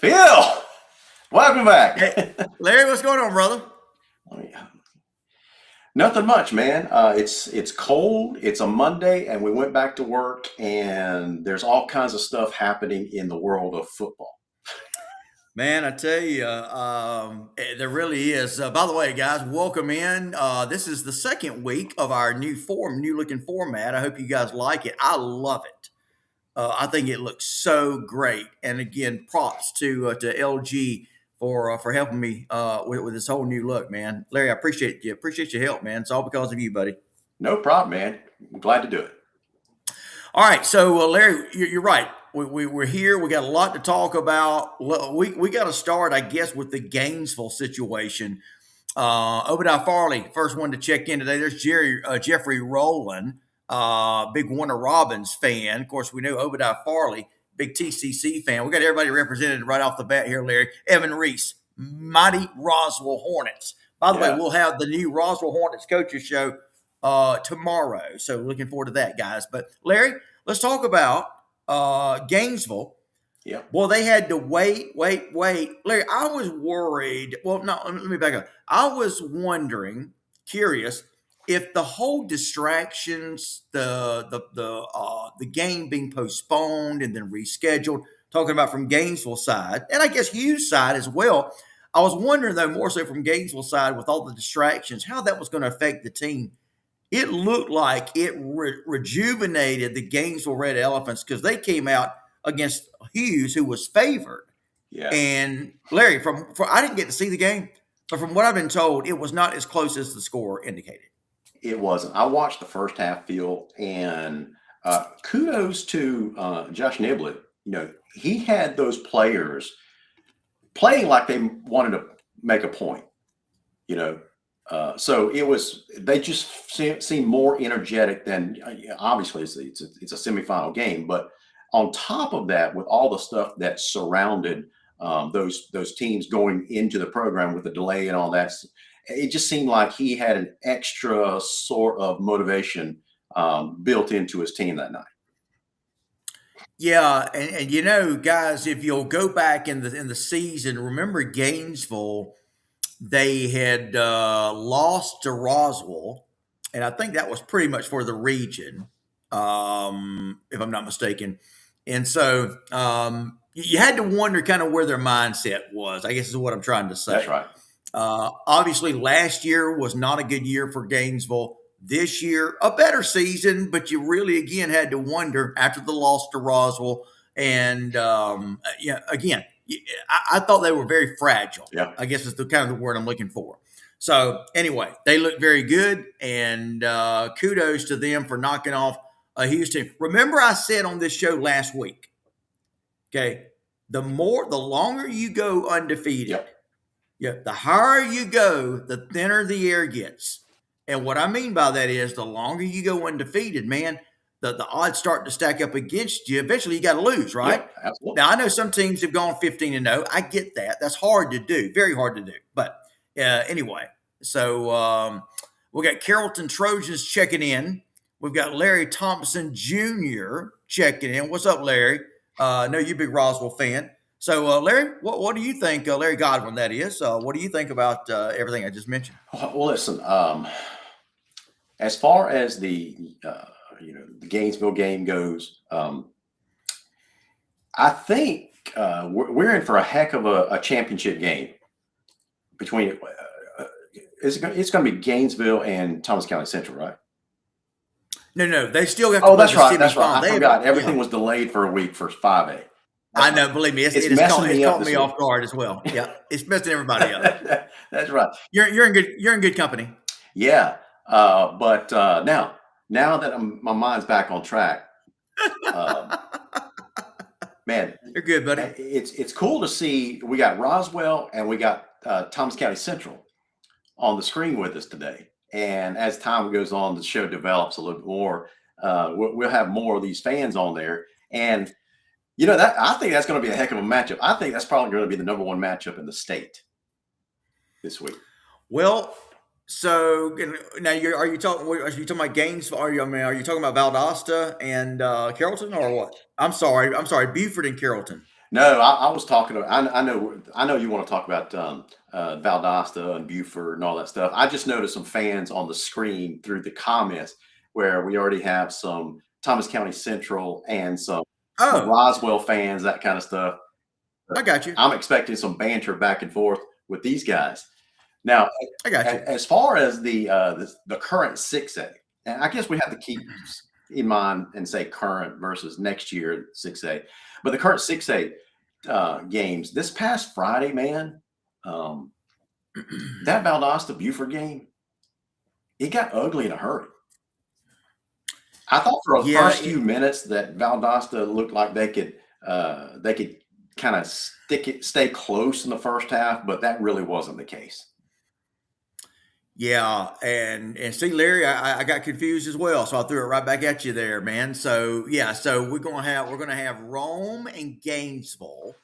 Phil, welcome back. Hey, Larry, what's going on, brother? Nothing much, man. It's cold. It's a Monday, and we went back to work, and there's all kinds of stuff happening in the world of football. Man, I tell you, there really is. By the way, guys, welcome in. This is the second week of our new looking format. I hope you guys like it. I love it. I think it looks so great. And again, props to LG for helping me with this whole new look, man. Larry, I appreciate you. Appreciate your help, man. It's all because of you, buddy. No problem, man. I'm glad to do it. All right, so Larry, you're right. We're here. We got a lot to talk about. We got to start, I guess, with the Gainesville situation. Obadiah Farley, first one to check in today. There's Jeffrey Rowland, big Warner Robins fan. Of course, we know Obadiah Farley, big TCC fan. We got everybody represented right off the bat here, Larry. Evan Reese, mighty Roswell Hornets. By the way, we'll have the new Roswell Hornets coaches show tomorrow. So looking forward to that, guys. But Larry, let's talk about Gainesville. Yeah. Well, they had to wait. Larry, I was worried. Well, no, let me back up. I was wondering, curious, if the whole distractions, the game being postponed and then rescheduled, talking about from Gainesville side, and I guess Hughes side as well. I was wondering, though, more so from Gainesville side with all the distractions, how that was going to affect the team. It looked like it rejuvenated the Gainesville Red Elephants because they came out against Hughes, who was favored. Yeah. And Larry, I didn't get to see the game, but from what I've been told, it was not as close as the score indicated. It wasn't. I watched the first half, Phil, and kudos to Josh Niblett. You know, he had those players playing like they wanted to make a point. You know, so they just seem more energetic than obviously it's a semifinal game, but on top of that, with all the stuff that surrounded those teams going into the program with the delay and all that, it just seemed like he had an extra sort of motivation built into his team that night. Yeah, and you know, guys, if you'll go back in the season, remember Gainesville. They had lost to Roswell, and I think that was pretty much for the region, if I'm not mistaken. And so you had to wonder kind of where their mindset was, I guess is what I'm trying to say. That's right. Obviously, last year was not a good year for Gainesville. This year, a better season, but you really, again, had to wonder after the loss to Roswell. And, again, I thought they were very fragile. Yeah. I guess is the kind of the word I'm looking for. So anyway, they look very good, and kudos to them for knocking off a Houston. Remember, I said on this show last week, okay, the longer you go undefeated, the higher you go, the thinner the air gets. And what I mean by that is the longer you go undefeated, man, the odds start to stack up against you. Eventually, you got to lose, right? Yeah, absolutely. Now, I know some teams have gone 15-0. I get that. That's hard to do, very hard to do. But anyway, so we got Carrollton Trojans checking in. We've got Larry Thompson Jr. checking in. What's up, Larry? I know you're a big Roswell fan. So, Larry, what do you think, Larry Godwin, that is? What do you think about everything I just mentioned? Well, listen, as far as the Gainesville game goes, I think we're in for a heck of a championship game between it's going to be Gainesville and Thomas County Central, right? No, they still got. Oh, that's right. That's right. I forgot. Everything yeah. was delayed for a week for 5A. I know. Believe me, it's caught me off guard as well. Yeah, it's messing everybody up. That's right. You're in good company. Yeah, but now that my mind's back on track, man, You're good, buddy. it's cool to see. We got Roswell and we got Thomas County Central on the screen with us today. And as time goes on, the show develops a little bit more. We'll have more of these fans on there, and that I think that's going to be a heck of a matchup. I think that's probably going to be the number one matchup in the state this week. Well, so now are you talking about games? Are you talking about Valdosta and Carrollton or what? I'm sorry, Buford and Carrollton. No, I was talking to. I know you want to talk about Valdosta and Buford and all that stuff. I just noticed some fans on the screen through the comments where we already have some Thomas County Central and some Roswell fans, that kind of stuff. I got you. I'm expecting some banter back and forth with these guys. Now, I got you. As far as the current 6A, and I guess we have to keep in mind and say current versus next year 6A, but the current 6A games this past Friday, man, that Valdosta Buford game, it got ugly in a hurry. I thought for the first few minutes that Valdosta looked like they could kind of stay close in the first half, but that really wasn't the case. Yeah, and see, Larry, I got confused as well, so I threw it right back at you there, man. So yeah, so we're gonna have Rome and Gainesville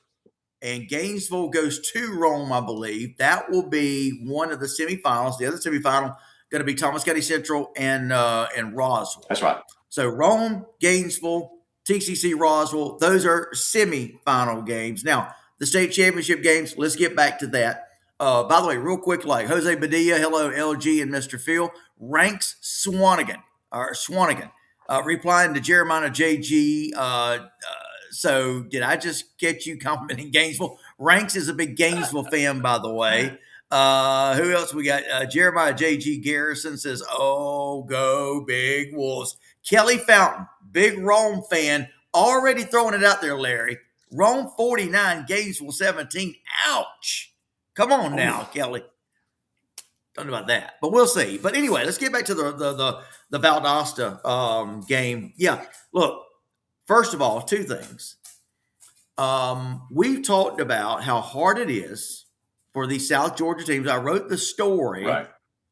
goes to Rome, I believe. That will be one of the semifinals. The other semifinal going to be Thomas County Central and Roswell. That's right. So Rome, Gainesville, TCC, Roswell. Those are semifinal games. Now the state championship games. Let's get back to that. By the way, real quick, like Jose Padilla, hello, LG and Mr. Phil, ranks Swanigan, replying to Jeremiah JG. So did I just get you complimenting Gainesville? Ranks is a big Gainesville fan, by the way. Who else we got? Jeremiah JG Garrison says, "Oh, go Big Wolves." Kelly Fountain, big Rome fan, already throwing it out there, Larry. Rome 49, Gainesville 17. Ouch. Come on now, Kelly. Don't know about that, but we'll see. But anyway, let's get back to the Valdosta game. Yeah, look. First of all, two things. We've talked about how hard it is for these South Georgia teams. I wrote the story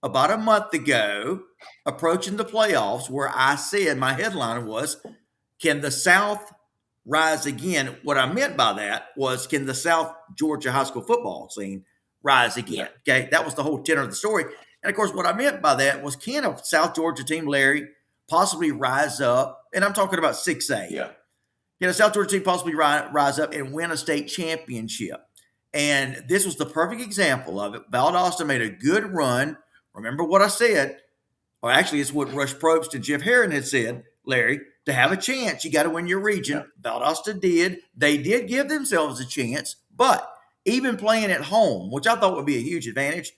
about a month ago, approaching the playoffs, where I said my headline was, "Can the South rise again?" What I meant by that was, can the South Georgia high school football scene rise again? Okay, that was the whole tenor of the story. And of course, what I meant by that was, can a South Georgia team, Larry, possibly rise up? And I'm talking about 6A. Yeah. Can a South Georgia team possibly rise up and win a state championship? And this was the perfect example of it. Valdosta made a good run. Remember what I said, or actually it's what Rush Probst and Jeff Herron had said, Larry, to have a chance, you got to win your region. Yeah. Valdosta did. They did give themselves a chance, but even playing at home, which I thought would be a huge advantage,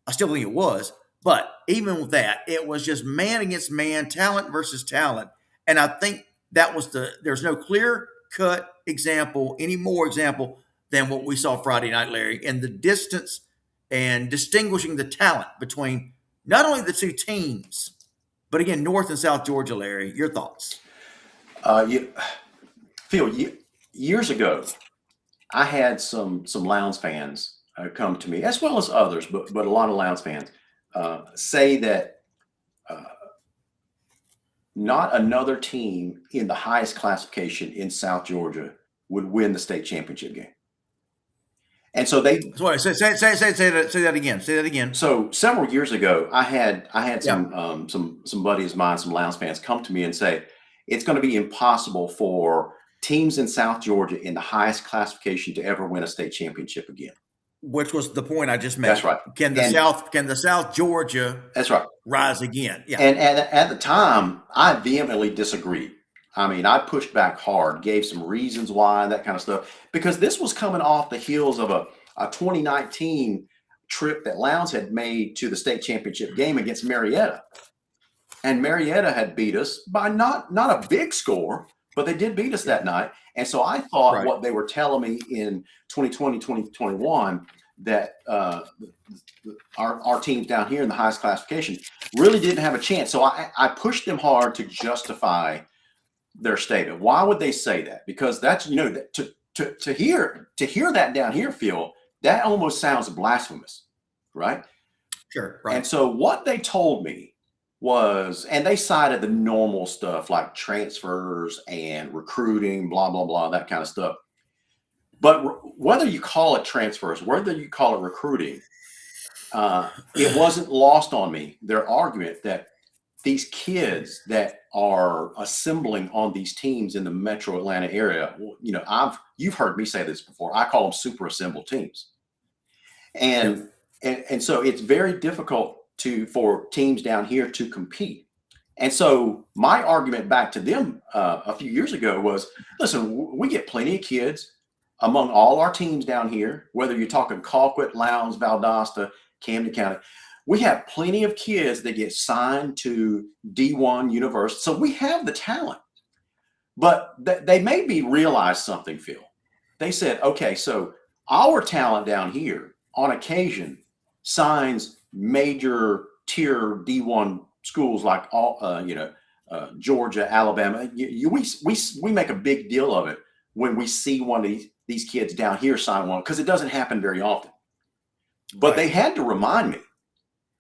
I still think it was. But even with that, it was just man against man, talent versus talent. And I think that was there's no clear-cut example, any more example than what we saw Friday night, Larry, in the distance and distinguishing the talent between not only the two teams, but again, North and South Georgia, Larry. Your thoughts? Phil, years ago, I had some Lowndes fans come to me, as well as others, but a lot of Lowndes fans say that not another team in the highest classification in South Georgia would win the state championship game. And so they say that again. Say that again. So several years ago, I had some buddies of mine, some Lowndes fans, come to me and say it's going to be impossible for teams in South Georgia in the highest classification to ever win a state championship again. Which was the point I just made. That's right. Can the South Georgia rise again? Yeah. And at the time, I vehemently disagreed. I mean, I pushed back hard, gave some reasons why, that kind of stuff, because this was coming off the heels of a 2019 trip that Lowndes had made to the state championship game against Marietta. And Marietta had beat us by not a big score, but they did beat us that night. And so I thought what they were telling me in 2020, 2021, that our teams down here in the highest classification really didn't have a chance. So I pushed them hard to justify their statement. Why would they say that? Because that's, that to hear that down here, Phil, that almost sounds blasphemous, right? Sure. And Right. so what they told me was, and they cited the normal stuff like transfers and recruiting, blah, blah, blah, that kind of stuff. But whether you call it transfers, whether you call it recruiting, it wasn't lost on me, their argument that these kids that are assembling on these teams in the metro Atlanta area, you've heard me say this before. I call them super assembled teams. And Yep. and so it's very difficult for teams down here to compete. And so my argument back to them a few years ago was, listen, we get plenty of kids among all our teams down here, whether you're talking Colquitt, Lowndes, Valdosta, Camden County. We have plenty of kids that get signed to D1 university. So we have the talent. But they made me realize something, Phil. They said, okay, so our talent down here on occasion signs major tier D1 schools like Georgia, Alabama. We make a big deal of it when we see one of these kids down here sign one, because it doesn't happen very often. But Right. they had to remind me,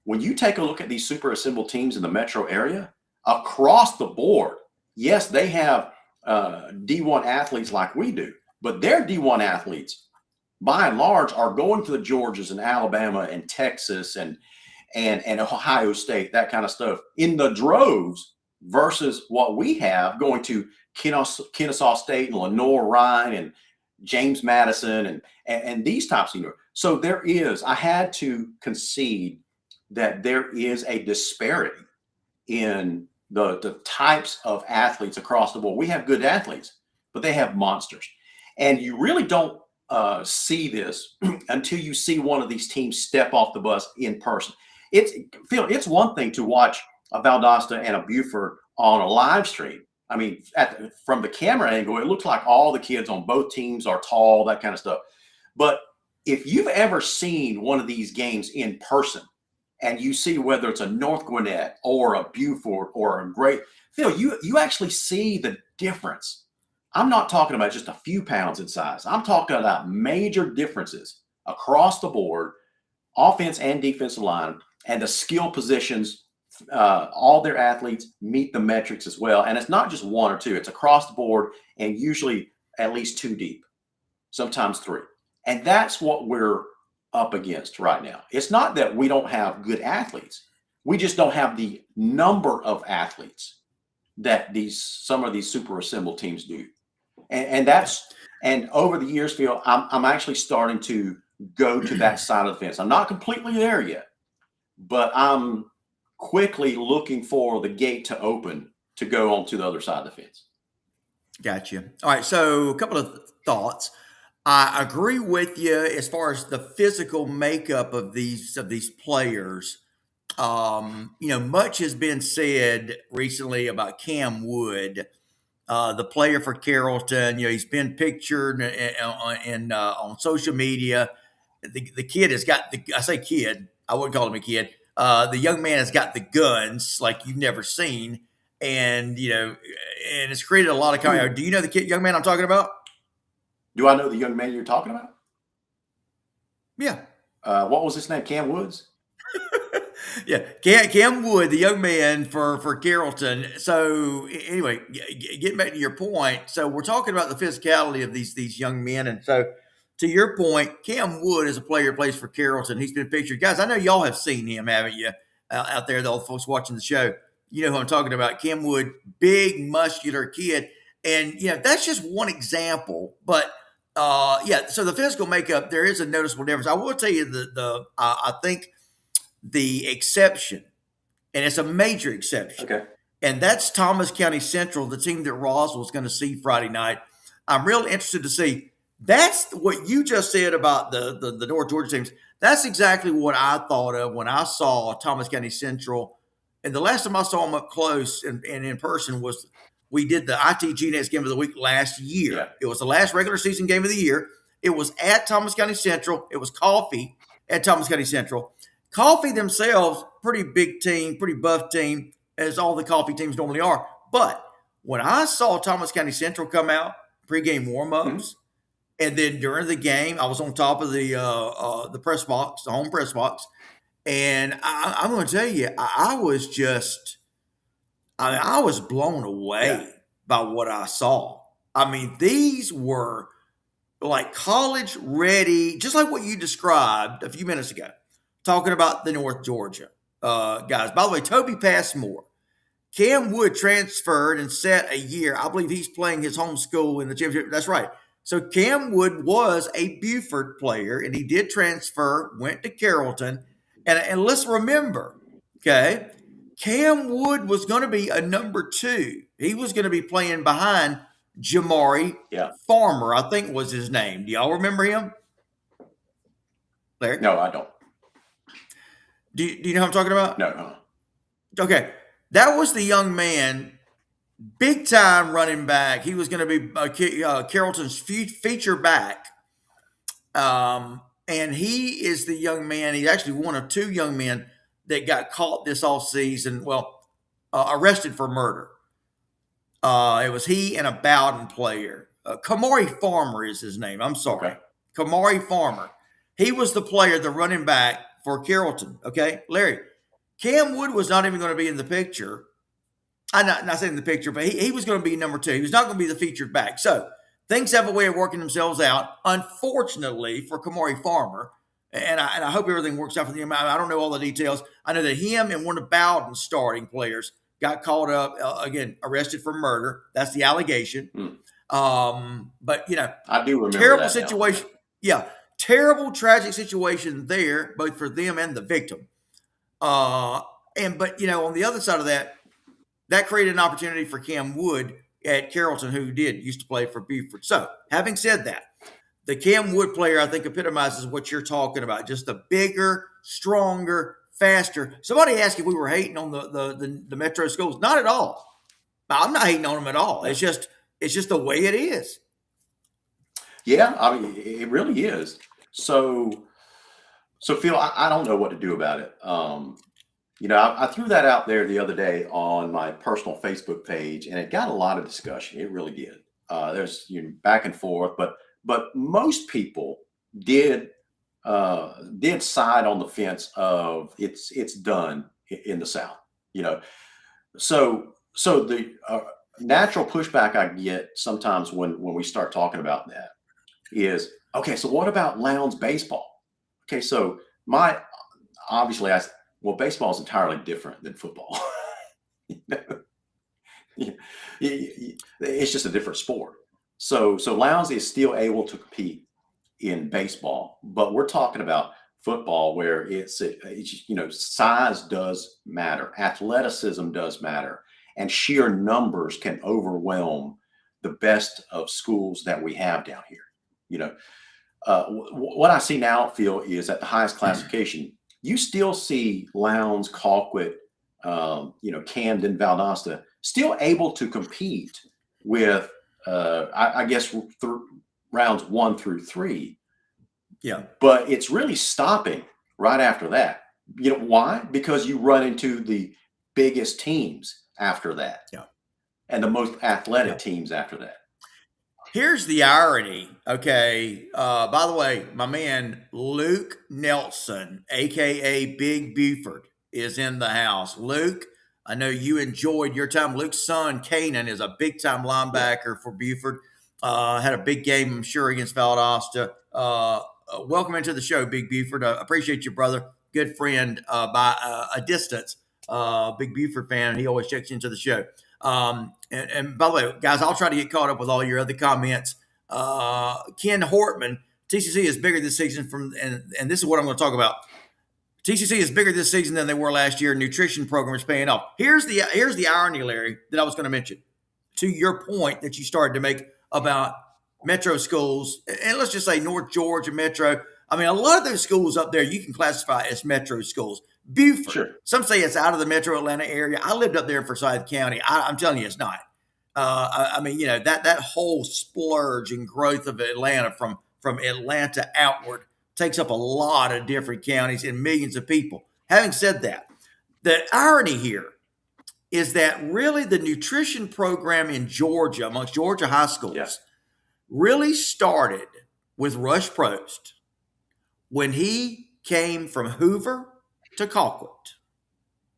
when you take a look at these super assembled teams in the metro area, across the board, yes, they have D1 athletes like we do, but their D1 athletes, by and large, are going to the Georgias and Alabama and Texas and Ohio State, that kind of stuff, in the droves, versus what we have going to Kennesaw State and Lenore Ryan and James Madison and these types of universities. So I had to concede that there is a disparity in the types of athletes across the board. We have good athletes, but they have monsters. And you really don't see this until you see one of these teams step off the bus in person. It's one thing to watch a Valdosta and a Buford on a live stream. I mean, from the camera angle, it looks like all the kids on both teams are tall, that kind of stuff. But if you've ever seen one of these games in person, and you see whether it's a North Gwinnett or a Buford or a Great Phil, you actually see the difference. I'm not talking about just a few pounds in size. I'm talking about major differences across the board, offense and defensive line, and the skill positions. All their athletes meet the metrics as well. And it's not just one or two, it's across the board, and usually at least two deep, sometimes three. And that's what we're up against right now. It's not that we don't have good athletes. We just don't have the number of athletes that some of these super assembled teams do. And over the years, Phil, I'm actually starting to go to that side of the fence. I'm not completely there yet, but I'm quickly looking for the gate to open to go on to the other side of the fence. Gotcha. All right. So a couple of thoughts. I agree with you as far as the physical makeup of these players. Much has been said recently about Cam Wood, the player for Carrollton. He's been pictured on social media. The kid has got I say kid, I wouldn't call him a kid. The young man has got the guns like you've never seen, and and it's created a lot of comment. Do you know the young man I'm talking about? Do I know the young man you're talking about? Yeah. What was his name? Cam Woods? Yeah, Cam Wood, the young man for Carrollton. So anyway, getting back to your point, so we're talking about the physicality of these young men, and so to your point, Cam Wood is a player who plays for Carrollton. He's been pictured, guys. I know y'all have seen him, haven't you? Out there, the old folks watching the show, you know who I'm talking about. Cam Wood, big muscular kid, and that's just one example, but. So the physical makeup, there is a noticeable difference. I will tell you I think the exception, and it's a major exception. Okay. And that's Thomas County Central, the team that Roswell's going to see Friday night. I'm real interested to see. That's what you just said about the North Georgia teams. That's exactly what I thought of when I saw Thomas County Central. And the last time I saw them up close and in person was we did the ITG Next Game of the Week last year. Yeah. It was the last regular season game of the year. It was at Thomas County Central. It was Coffee at Thomas County Central. Coffee themselves, pretty big team, pretty buff team, as all the Coffee teams normally are. But When I saw Thomas County Central come out, pregame Mhm. warmups, and then during the game, I was on top of the press box, the home press box, and I'm going to tell you, I was just, I was blown Yeah. away by what I saw. I mean, these were like college ready, just like what you described a few minutes ago, talking about the North Georgia guys. By the way, Toby Passmore, Cam Wood transferred and set a year. I believe he's playing his home school in the championship. That's right. So Cam Wood was a Buford player, and he did transfer, went to Carrollton. And let's remember, okay, Cam Wood was going to be a number two. He was going to be playing behind Jamari Yeah. Farmer, I think was his name. Do y'all remember him? Larry? No, I don't. Do you know who I'm talking about? No. Okay. That was the young man, big time running back. He was going to be Carrollton's feature back. And he is the young man. He's actually one of two young men that got caught this off season. Well, arrested for murder. It was he and a Bowden player. Kamari Farmer is his name. I'm sorry. Okay. Kamari Farmer. He was the player, the running back for Carrollton. Okay, Larry. Cam Wood was not even going to be in the picture. I'm not saying the picture, but he was going to be number two. He was not going to be the featured back. So things have a way of working themselves out, unfortunately, for Kamari Farmer. And I hope everything works out for him. I don't know all the details. I know that him and one of Bowden's starting players got caught up, again, arrested for murder. That's the allegation. But, I do remember terrible that situation. now. Yeah, terrible, tragic situation there, both for them and the victim. But on the other side of that created an opportunity for Cam Wood at Carrollton, who used to play for Buford. So, having said that, the Cam Wood player, I think, epitomizes what you're talking about. Just a bigger, stronger, faster. Somebody asked if we were hating on the Metro schools. Not at all. I'm not hating on them at all. Yeah. It's just the way it is. Yeah, I mean, it really is. So Phil, I don't know what to do about it. I threw that out there the other day on my personal Facebook page, and it got a lot of discussion. It really did. There's back and forth, but most people did side on the fence of it's done in the South. So the natural pushback I get sometimes when we start talking about that is, okay, so what about Lowndes baseball? Okay, so obviously baseball is entirely different than football. It's just a different sport. So Lowndes is still able to compete in baseball, but we're talking about football where it's size does matter, athleticism does matter, and sheer numbers can overwhelm the best of schools that we have down here. What I see now, Phil, is at the highest classification, you still see Lowndes, Colquitt, Camden, Valdosta still able to compete with, I guess, rounds 1 through 3. Yeah. But it's really stopping right after that. Why? Because you run into the biggest teams after that. Yeah. And the most athletic teams after that. Here's the irony. Okay. By the way, my man Luke Nelson, aka Big Buford, is in the house. Luke, I know you enjoyed your time. Luke's son, Kanan, is a big time linebacker for Buford. Had a big game, I'm sure, against Valdosta. Welcome into the show, Big Buford. Appreciate you, brother. Good friend by a distance. Big Buford fan. He always checks into the show. And by the way, guys, I'll try to get caught up with all your other comments. Ken Hortman, TCC is bigger this season and this is what I'm going to talk about. TCC is bigger this season than they were last year. Nutrition program is paying off. Here's the irony, Larry, that I was going to mention. To your point that you started to make about Metro schools, and let's just say North Georgia Metro. I mean, a lot of those schools up there you can classify as Metro schools. Buford, Sure. Some say it's out of the Metro Atlanta area. I lived up there in Forsyth County. I'm telling you, it's not. I mean, that whole splurge and growth of Atlanta from Atlanta outward takes up a lot of different counties and millions of people. Having said that, the irony here is that really the nutrition program in Georgia, amongst Georgia high Yeah. schools, really started with Rush Prost when he came from Hoover to Colquitt,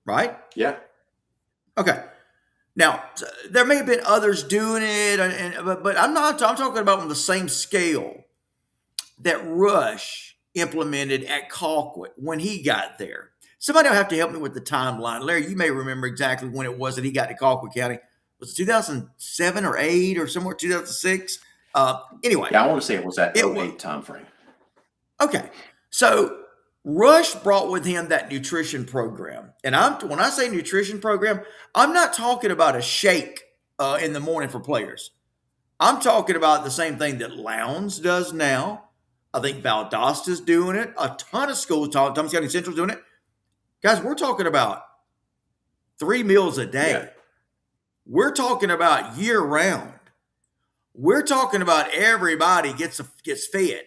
right? Yeah. Okay. Now, there may have been others doing it, but I'm not. I'm talking about on the same scale that Rush implemented at Colquitt when he got there. Somebody will have to help me with the timeline. Larry, you may remember exactly when it was that he got to Colquitt County. Was it 2007 or 8 or somewhere 2006? Anyway, Yeah. I want to say it was that it was '08 timeframe. okay. So Rush brought with him that nutrition program, and when I say nutrition program, I'm not talking about a shake in the morning for players. I'm talking about the same thing that Lowndes does now. I think Valdosta's doing it. A ton of schools, Thomas County Central's doing it. Guys, we're talking about 3 meals a Yeah. day. We're talking about year round. We're talking about everybody gets fed,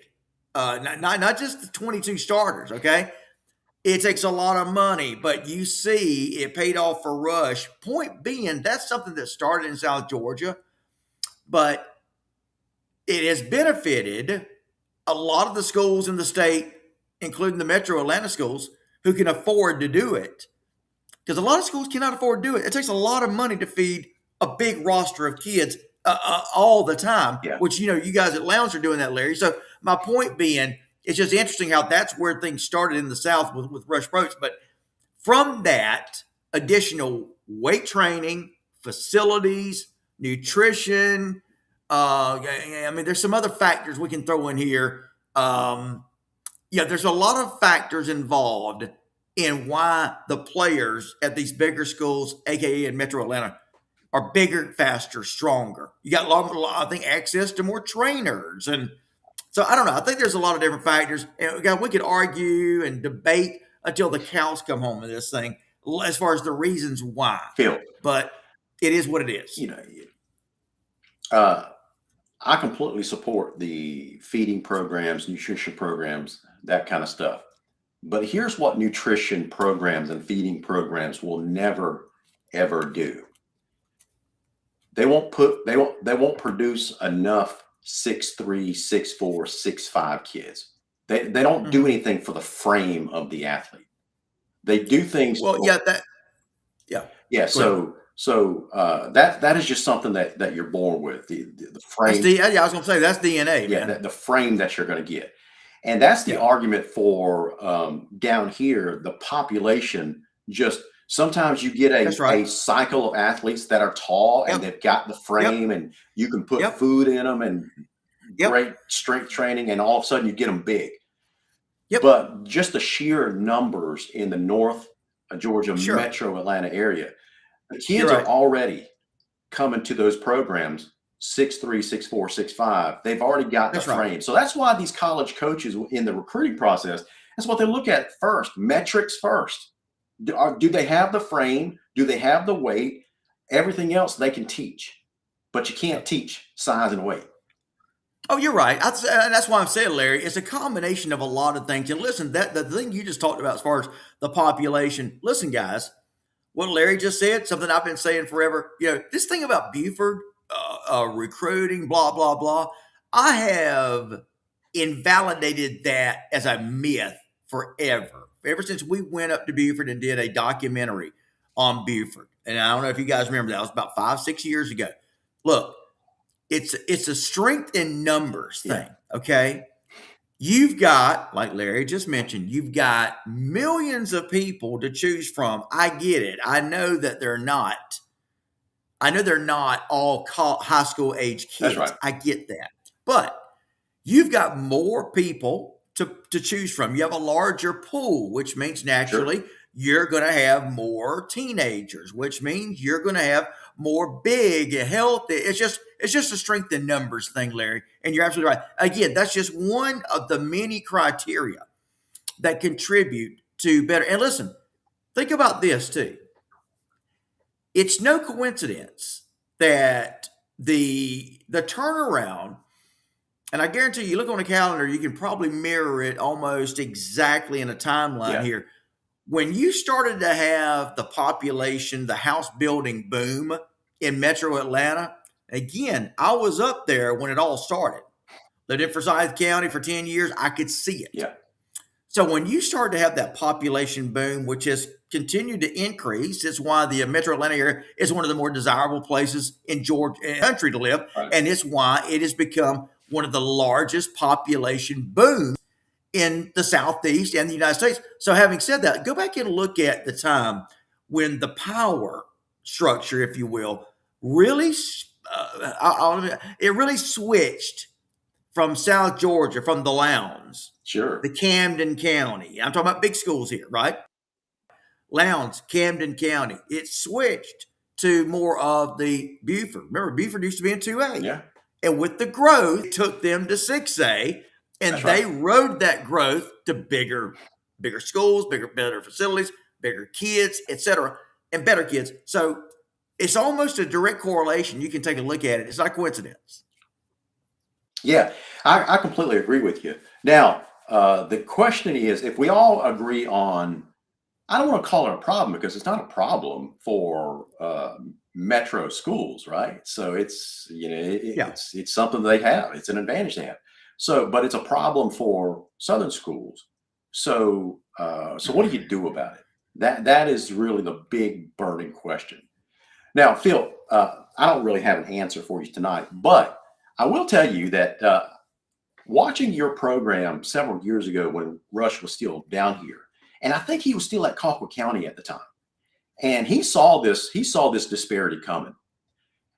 not just the 22 starters. Okay, it takes a lot of money, but you see it paid off for Rush. Point being, that's something that started in South Georgia, but it has benefited a lot of the schools in the state, including the metro Atlanta schools, who can afford to do it. Because a lot of schools cannot afford to do it. It takes a lot of money to feed a big roster of kids all the time, Yeah. which, you guys at Lounge are doing that, Larry. So my point being, it's just interesting how that's where things started in the South with Rush Proach. But from that, additional weight training, facilities, nutrition, I mean, there's some other factors we can throw in here. There's a lot of factors involved in why the players at these bigger schools, aka in Metro Atlanta, are bigger, faster, stronger. You got a lot, I think, access to more trainers, and so I don't know. I think there's a lot of different factors. And we could argue and debate until the cows come home in this thing as far as the reasons why. Phil, But it is what it is. uh, I completely support the feeding programs, nutrition programs, that kind of stuff. But here's what nutrition programs and feeding programs will never ever do. They won't produce enough 6'3", 6'4", 6'5" kids. They don't do anything for the frame of the athlete. They do things Well, for, yeah, yeah. yeah. Go So that is just something that you're born with, the frame. yeah, I was going to say that's DNA, Yeah, man. the frame that you're going to get. And that's the Yeah. argument for down here, the population. Just sometimes you get That's right. a cycle of athletes that are tall and Yep. they've got the frame and you can put Yep. food in them and Yep. great strength training, and all of a sudden you get them big. Yep. But just the sheer numbers in the North Georgia Sure. metro Atlanta area, the kids You're right. are already coming to those programs 6'3", 6'4", 6'5". They've already got the That's right. frame. So that's why these college coaches in the recruiting process, that's what they look at first. Metrics first. Do they have the frame? Do they have the weight? Everything else they can teach, but you can't teach size and weight. Oh, you're right. That's why I'm saying, Larry, it's a combination of a lot of things. And listen, that the thing you just talked about as far as the population. Listen, guys, what Larry just said, something I've been saying forever. This thing about Buford recruiting, blah blah blah. I have invalidated that as a myth forever. Ever since we went up to Buford and did a documentary on Buford, and I don't know if you guys remember that. It was about 5-6 years ago. Look, it's a strength in numbers thing. Yeah. Okay. You've got, like Larry just mentioned, you've got millions of people to choose from. I get it. I know they're not all high school age kids. That's right. I get that. But you've got more people to choose from. You have a larger pool, which means naturally you're going to have more teenagers, which means you're going to have more big, healthy. It's just a strength in numbers thing, Larry. And you're absolutely right. Again, that's just one of the many criteria that contribute to better. And listen, think about this too. It's no coincidence that the turnaround, and I guarantee you look on a calendar, you can probably mirror it almost exactly in a timeline here. when you started to have the population, the house building boom in metro Atlanta, again, I was up there when it all started. Lived in Forsyth County for 10 years. I could see it. Yeah. So when you start to have that population boom, which has continued to increase, it's why the metro Atlanta area is one of the more desirable places in Georgia country to live. Right. And it's why it has become one of the largest population booms in the Southeast and the United States. So having said that, go back and look at the time when the power structure, if you will, really, it really switched from South Georgia, from the Lowndes, Sure. the Camden County. I'm talking about big schools here, right? Lowndes, Camden County. It switched to more of the Buford. Remember, Buford used to be in 2A. Yeah. And with the growth, it took them to 6A, and That's they right. rode that growth to bigger schools, better facilities, bigger kids, etc., and better kids. So it's almost a direct correlation. You can take a look at it. It's not a coincidence. Yeah, I completely agree with you. Now, the question is, if we all agree on, I don't want to call it a problem because it's not a problem for metro schools, right? So it's Yeah. it's something they have. It's an advantage they have. So, but it's a problem for southern schools. So, so what do you do about it? That is really the big burning question. Now, Phil, I don't really have an answer for you tonight, but I will tell you that watching your program several years ago when Rush was still down here, and I think he was still at Colquitt County at the time, and he saw this disparity coming,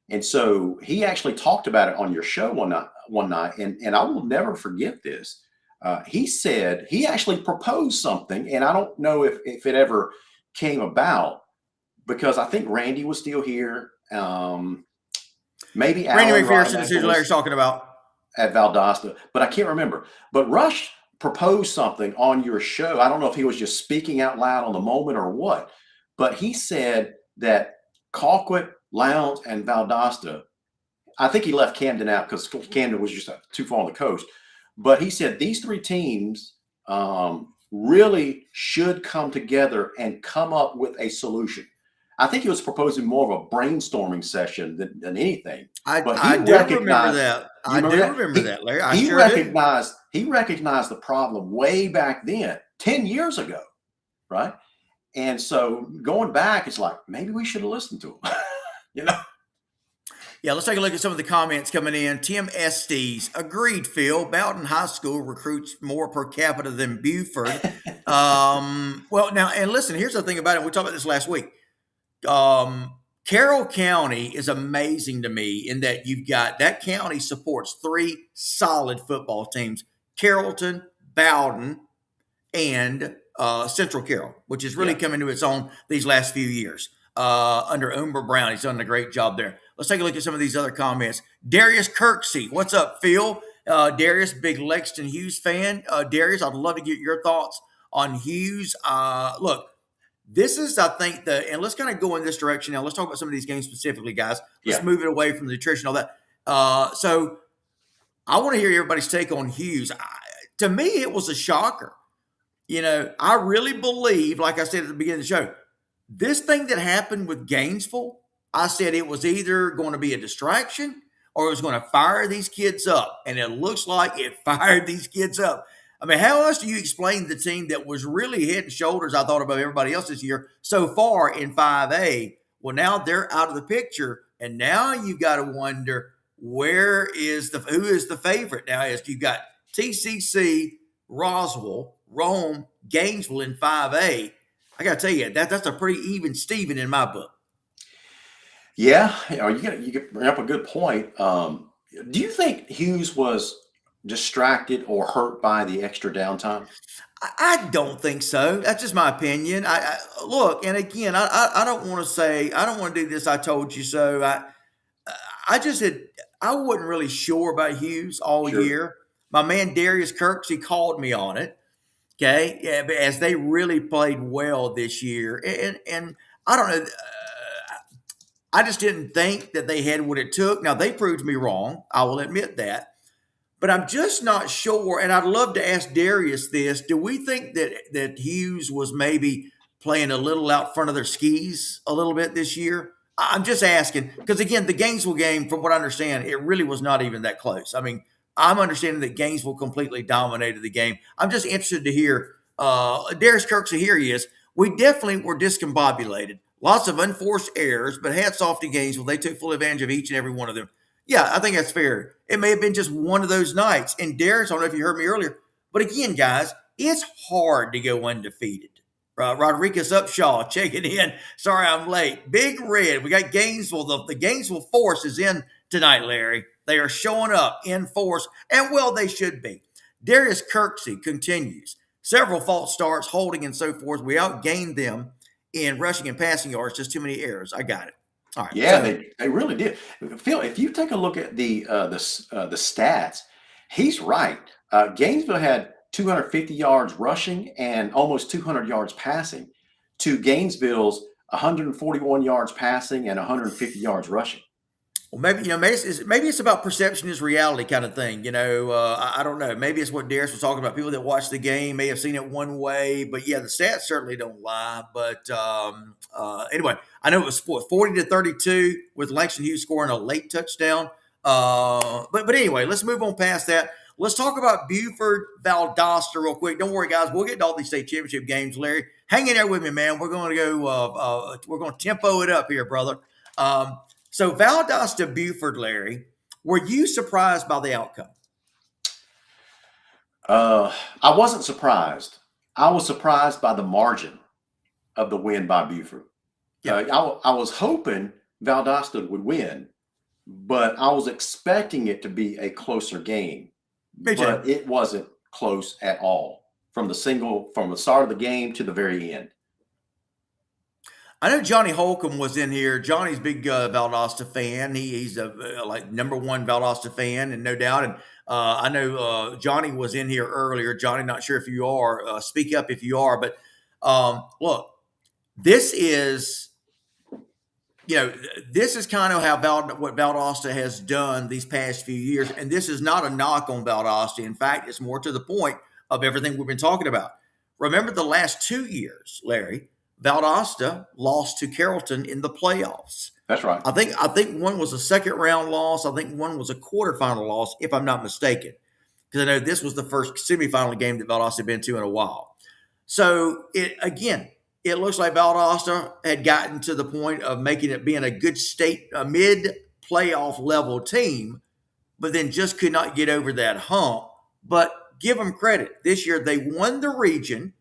and so he actually talked about it on your show one night, and I will never forget this. He said he actually proposed something, and I don't know if it ever came about because I think Randy was still here. Maybe Randy Alan McPherson is who Ryback Larry's was talking about. at Valdosta, but I can't remember. But Rush proposed something on your show. I don't know if he was just speaking out loud on the moment or what, but he said that Colquitt, Lowndes, and Valdosta, I think he left Camden out because Camden was just too far on the coast. But he said these three teams really should come together and come up with a solution. I think he was proposing more of a brainstorming session than anything. But I do remember that. I do remember that, Larry. I sure do. He recognized the problem way back then, 10 years ago, right? And so going back, it's like maybe we should have listened to him. you know. Yeah, let's take a look at some of the comments coming in. Tim Estes, agreed, Phil. Bowden High School recruits more per capita than Buford. Well, now, and listen, here's the thing about it. We talked about this last week. Carroll County is amazing to me in that you've got that county supports three solid football teams: Carrollton, Bowden, and Central Carroll, which has really come into its own these last few years. Under Umber Brown, he's done a great job there. Let's take a look at some of these other comments. Darius Kirksey, what's up, Phil? Darius, big Lexington Hughes fan. Darius, I'd love to get your thoughts on Hughes. Look, this is, I think, and let's kind of go in this direction now. Let's talk about some of these games specifically, guys. Let's move it away from the nutrition, all that. So I want to hear everybody's take on Hughes. To me, it was a shocker. I really believe, like I said at the beginning of the show, this thing that happened with Gainesville, I said it was either going to be a distraction or it was going to fire these kids up. And it looks like it fired these kids up. I mean, how else do you explain the team that was really head and shoulders, I thought, above everybody else this year so far in 5A? Well, now they're out of the picture. And now you've got to wonder who is the favorite now? Is you've got TCC, Roswell, Rome, Gainesville in 5A. I got to tell you, that's a pretty even Steven in my book. Yeah, you bring up a good point. Do you think Hughes was distracted or hurt by the extra downtime? I don't think so. That's just my opinion. I look, and again, I don't want to say, I don't want to do this, I told you so. I wasn't really sure about Hughes all year. My man Darius Kirksey called me on it. Okay, yeah, but as they really played well this year, and I don't know, I just didn't think that they had what it took. Now they proved me wrong. I will admit that, but I'm just not sure. And I'd love to ask Darius this: do we think that Hughes was maybe playing a little out front of their skis a little bit this year? I'm just asking because again, the Gainesville game, from what I understand, it really was not even that close. I mean, I'm understanding that Gainesville completely dominated the game. I'm just interested to hear. Darius Kirksey, here he is. We definitely were discombobulated. Lots of unforced errors, but hats off to Gainesville. They took full advantage of each and every one of them. Yeah, I think that's fair. It may have been just one of those nights. And Darius, I don't know if you heard me earlier, but again, guys, it's hard to go undefeated. Rodriguez Upshaw checking in. Sorry I'm late. Big Red. We got Gainesville. The Gainesville force is in tonight, Larry. They are showing up in force, and well, they should be. Darius Kirksey continues. Several false starts, holding, and so forth. We outgained them in rushing and passing yards. Just too many errors. I got it. All right. Yeah, So, they really did. Phil, if you take a look at the stats, he's right. Gainesville had 250 yards rushing and almost 200 yards passing to Gainesville's 141 yards passing and 150 yards rushing. well, maybe it's about perception is reality kind of thing. I don't know. Maybe it's what Darius was talking about. People that watch the game may have seen it one way, but yeah, the stats certainly don't lie. But anyway, I know it was 40-32 with Langston Hughes scoring a late touchdown. But anyway, let's move on past that. Let's talk about Buford Valdosta real quick. Don't worry, guys. We'll get to all these state championship games. Larry, hang in there with me, man. We're going to go. We're going to tempo it up here, brother. So Valdosta Buford, Larry, were you surprised by the outcome? I wasn't surprised. I was surprised by the margin of the win by Buford. Yeah. I was hoping Valdosta would win, but I was expecting it to be a closer game. Me too. But it wasn't close at all from the start of the game to the very end. I know Johnny Holcomb was in here. Johnny's a big Valdosta fan. He's a like number one Valdosta fan, and no doubt. And I know Johnny was in here earlier. Johnny, not sure if you are. Speak up if you are. But look, this is kind of how what Valdosta has done these past few years. And this is not a knock on Valdosta. In fact, it's more to the point of everything we've been talking about. Remember the last 2 years, Larry, Valdosta lost to Carrollton in the playoffs. That's right. I think one was a second round loss. I think one was a quarterfinal loss, if I'm not mistaken. Because I know this was the first semifinal game that Valdosta had been to in a while. So it looks like Valdosta had gotten to the point of making it being a good mid-playoff level team, but then just could not get over that hump. But give them credit. This year they won the region.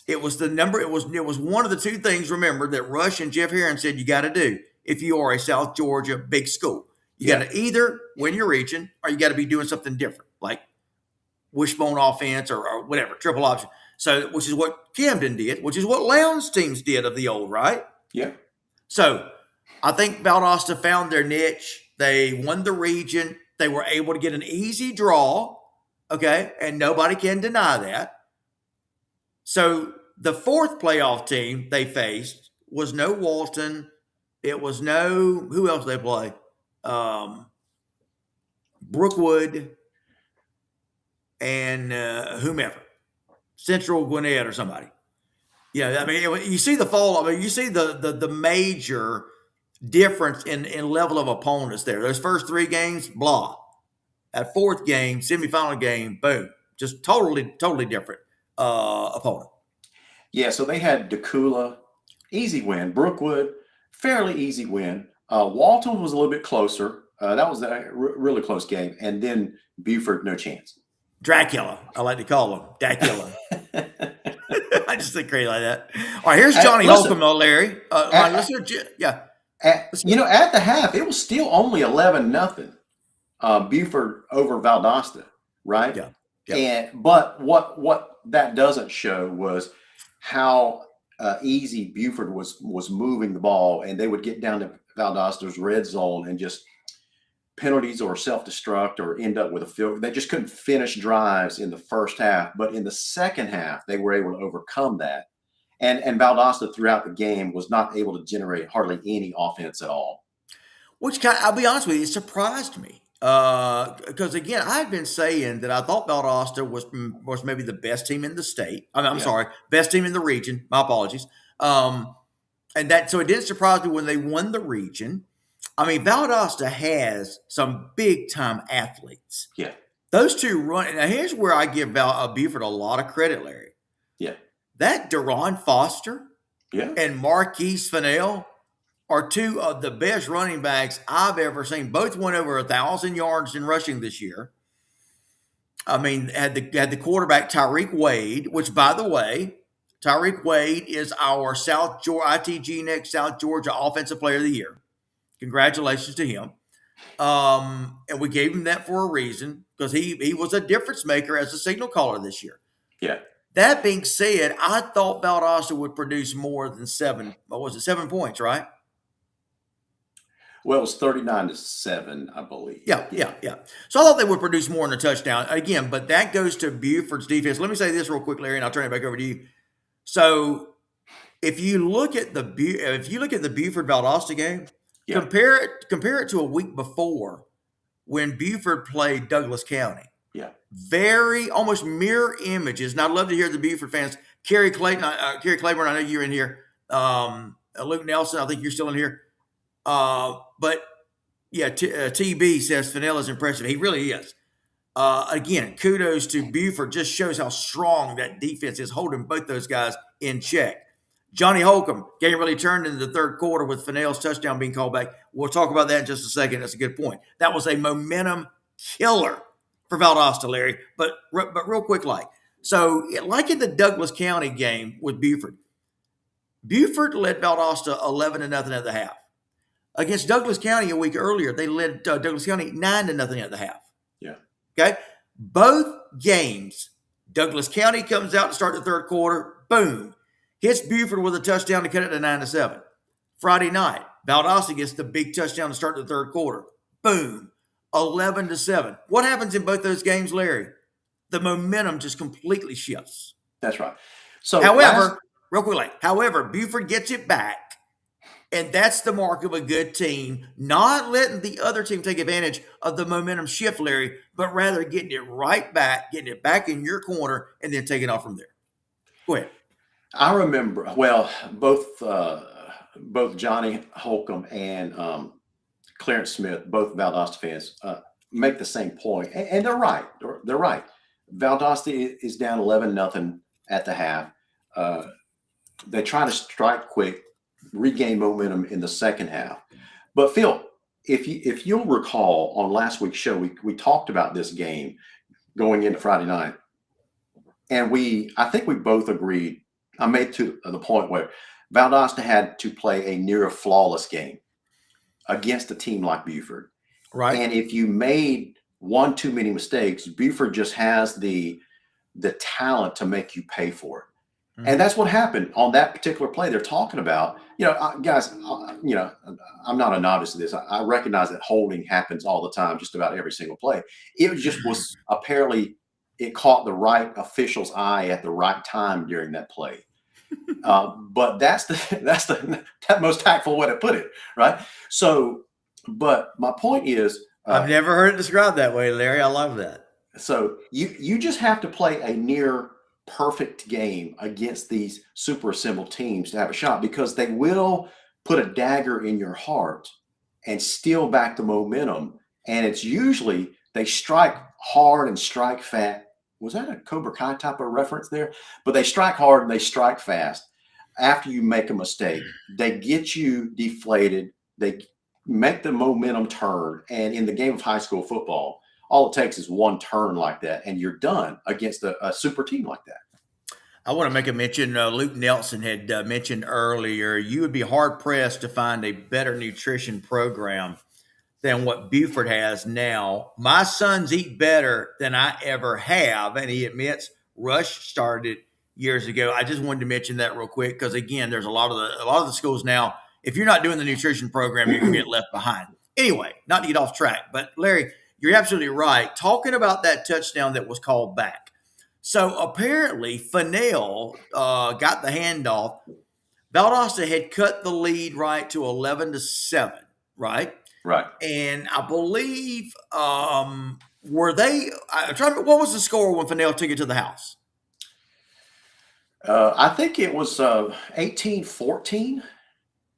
It was one of the two things, remember, that Rush and Jeff Heron said you got to do if you are a South Georgia big school. You got to either win your region or you got to be doing something different, like wishbone offense or whatever, triple option. So, which is what Camden did, which is what Lowndes teams did of the old, right? Yeah. So, I think Valdosta found their niche. They won the region. They were able to get an easy draw, okay? And nobody can deny that. So, the fourth playoff team they faced was no Walton. It was no, who else they play? Brookwood and whomever. Central Gwinnett or somebody. Yeah, I mean, you see the fall. I mean, you see the major difference in level of opponents there. Those first three games, blah. That fourth game, semifinal game, boom. Just totally different opponent. Yeah, so they had Decula, easy win. Brookwood, fairly easy win. Walton was a little bit closer. That was a really close game. And then Buford, no chance. Dracula, I like to call him. Dracula. I just think crazy like that. All right, here's Johnny Holcomb, though, Larry. At the half, it was still only 11-0. Buford over Valdosta, right? Yeah. But what that doesn't show was how easy Buford was moving the ball, and they would get down to Valdosta's red zone and just penalties or self-destruct or end up with a field. They just couldn't finish drives in the first half, but in the second half, they were able to overcome that. And Valdosta throughout the game was not able to generate hardly any offense at all. Which I'll be honest with you, it surprised me. Because again, I had been saying that I thought Valdosta was maybe the best team in the state. I'm Yeah, sorry, best team in the region. My apologies. And that so it didn't surprise me when they won the region. I mean, Valdosta has some big time athletes. yeah, Those two run. Now, here's where I give Buford a lot of credit, Larry. yeah, That Deron Foster yeah. and Marquise Fennell are two of the best running backs I've ever seen. Both went over 1,000 yards in rushing this year. I mean, had the quarterback Tyreek Wade, which, by the way, Tyreek Wade is our South Georgia ITG next South Georgia Offensive Player of the Year. Congratulations to him. And we gave him that for a reason because he was a difference maker as a signal caller this year. Yeah. That being said, I thought Valdosta would produce more than 7 points, right? Well, it was 39-7, I believe. Yeah. So I thought they would produce more than a touchdown again, but that goes to Buford's defense. Let me say this real quick, Larry, and I'll turn it back over to you. So if you look at the Buford Valdosta game, Yeah. compare it to a week before when Buford played Douglas County. Yeah. Very almost mirror images. And I'd love to hear the Buford fans. Kerry Claiborne, I know you're in here. Luke Nelson, I think you're still in here. But yeah, TB says Fennell is impressive. He really is. Again, kudos to Buford. Just shows how strong that defense is, holding both those guys in check. Johnny Holcomb, game really turned in the third quarter with Fennell's touchdown being called back. We'll talk about that in just a second. That's a good point. That was a momentum killer for Valdosta, Larry. But real quick, so in the Douglas County game with Buford led Valdosta 11-0 at the half. Against Douglas County a week earlier, they led Douglas County 9-0 at the half. Yeah. Okay. Both games, Douglas County comes out to start the third quarter, boom, hits Buford with a touchdown to cut it to 9-7. Friday night, Valdosta gets the big touchdown to start the third quarter, boom, 11-7. What happens in both those games, Larry? The momentum just completely shifts. That's right. So, real quickly, Buford gets it back. And that's the mark of a good team, not letting the other team take advantage of the momentum shift, Larry, but rather getting it back in your corner, and then taking off from there. Go ahead. I remember, both Johnny Holcomb and Clarence Smith, both Valdosta fans, make the same point, and they're right. They're right. Valdosta is down 11-0 at the half. They try to strike quick, regain momentum in the second half. But Phil, if you'll recall on last week's show, we talked about this game going into Friday night, and I think we both agreed. I made to the point where Valdosta had to play a near flawless game against a team like Buford. Right. And if you made one too many mistakes, Buford just has the talent to make you pay for it. Mm-hmm. And that's what happened on that particular play they're talking about. Guys, I'm not a novice to this. I recognize that holding happens all the time, just about every single play. It just was apparently it caught the right official's eye at the right time during that play. But that's the most tactful way to put it, right? So, but my point is, I've never heard it described that way, Larry. I love that. So you just have to play a near perfect game against these super assembled teams to have a shot, because they will put a dagger in your heart and steal back the momentum. And it's usually they strike hard and strike fast. Was that a Cobra Kai type of reference there? But they strike hard and they strike fast. After you make a mistake, they get you deflated. They make the momentum turn. And in the game of high school football, all it takes is one turn like that, and you're done against a super team like that. I want to make a mention. Luke Nelson had mentioned earlier, you would be hard-pressed to find a better nutrition program than what Buford has now. My sons eat better than I ever have, and he admits Rush started years ago. I just wanted to mention that real quick because, again, there's a lot of the schools now, if you're not doing the nutrition program, you're going to get left behind. Anyway, not to get off track, but Larry, you're absolutely right. Talking about that touchdown that was called back. So apparently Fennell got the handoff. Valdosta had cut the lead right to 11-7, right? Right. And I believe were they? I'm trying to. What was the score when Fennell took it to the house? I think it was 18-14.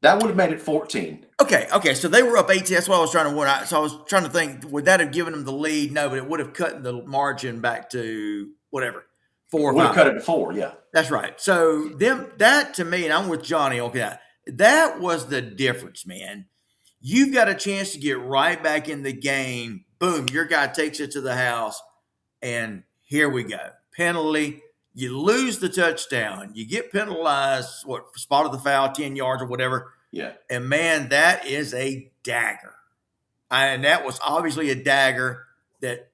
That would have made it 14. Okay. So they were up 18. That's what I was trying to win. So I was trying to think, would that have given them the lead? No, but it would have cut the margin back to whatever, four or Would have five. cut it to 4. Yeah. That's right. So them that to me, and I'm with Johnny. Okay, that was the difference, man. You've got a chance to get right back in the game. Boom, your guy takes it to the house, and here we go. Penalty. You lose the touchdown. You get penalized, what, spot of the foul, 10 yards or whatever. Yeah. And man, that is a dagger. And that was obviously a dagger that,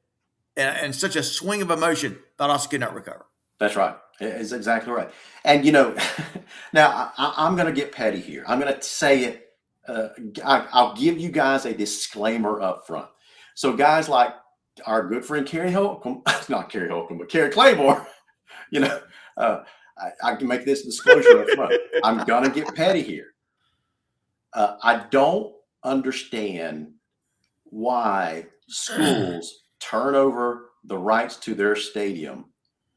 and such a swing of emotion that Oscar could not recover. That's right. It's exactly right. And now I'm going to get petty here. I'm going to say it. I'll give you guys a disclaimer up front. So guys like our good friend Kerry Holcomb, not Kerry Holcomb, but Kerry Claymore, I can make this disclosure up front. I'm going to get petty here. I don't understand why schools turn over the rights to their stadium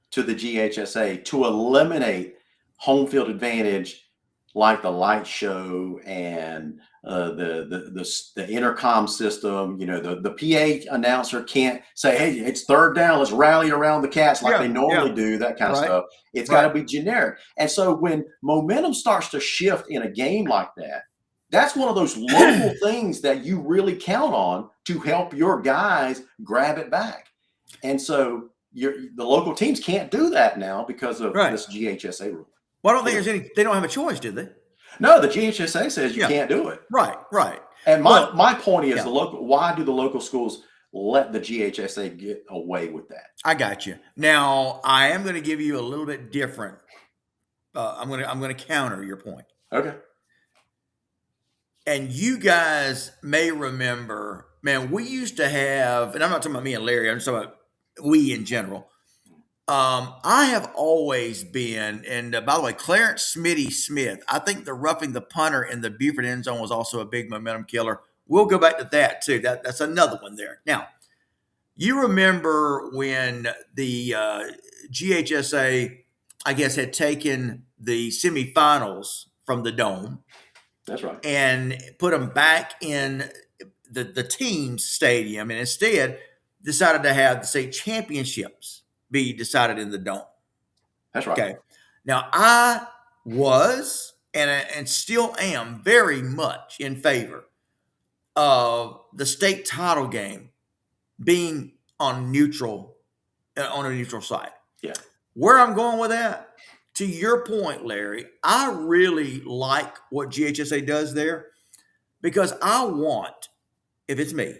to the GHSA to eliminate home field advantage, like the light show and the intercom system. The PA announcer can't say, "Hey, it's third down. Let's rally around the Cats," like they normally do. That kind of stuff. It's got to be generic. And so when momentum starts to shift in a game like that, that's one of those local things that you really count on to help your guys grab it back. And so the local teams can't do that now because of this GHSA rule. Well, I don't think there's any. They don't have a choice, do they? No, the GHSA says you can't do it. Right. And my point is why do the local schools let the GHSA get away with that? I got you. Now I am going to give you a little bit different. I'm going to counter your point. Okay. And you guys may remember, man, we used to have, and I'm not talking about me and Larry, I'm just talking about we in general. I have always been, and by the way, Clarence Smitty Smith, I think the roughing the punter in the Buford end zone was also a big momentum killer. We'll go back to that too. That's another one there. Now, you remember when the GHSA, I guess, had taken the semifinals from the Dome. That's right. And put them back in the team's stadium, and instead decided to have the state championships be decided in the Dome. That's right. Okay. Now I was and still am very much in favor of the state title game being on a neutral side. Yeah. Where I'm going with that, to your point, Larry, I really like what GHSA does there because I want, if it's me,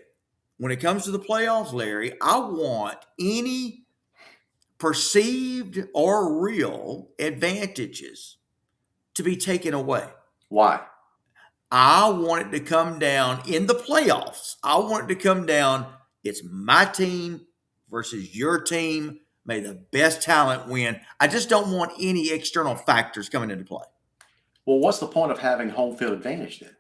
when it comes to the playoffs, Larry, I want any perceived or real advantages to be taken away. Why? I want it to come down in the playoffs. I want it to come down, it's my team versus your team. May the best talent win. I just don't want any external factors coming into play. Well, what's the point of having home field advantage then?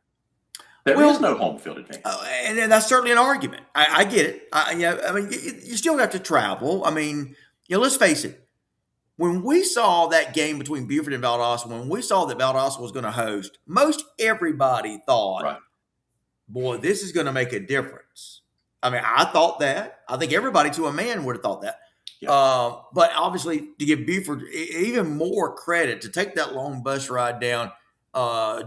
There is no home field advantage. And that's certainly an argument. I get it. I mean, you still have to travel. I mean, let's face it. When we saw that game between Buford and Valdosta, when we saw that Valdosta was going to host, most everybody thought, boy, this is going to make a difference. I mean, I thought that. I think everybody to a man would have thought that. Yeah. But obviously, to give Buford even more credit to take that long bus ride down,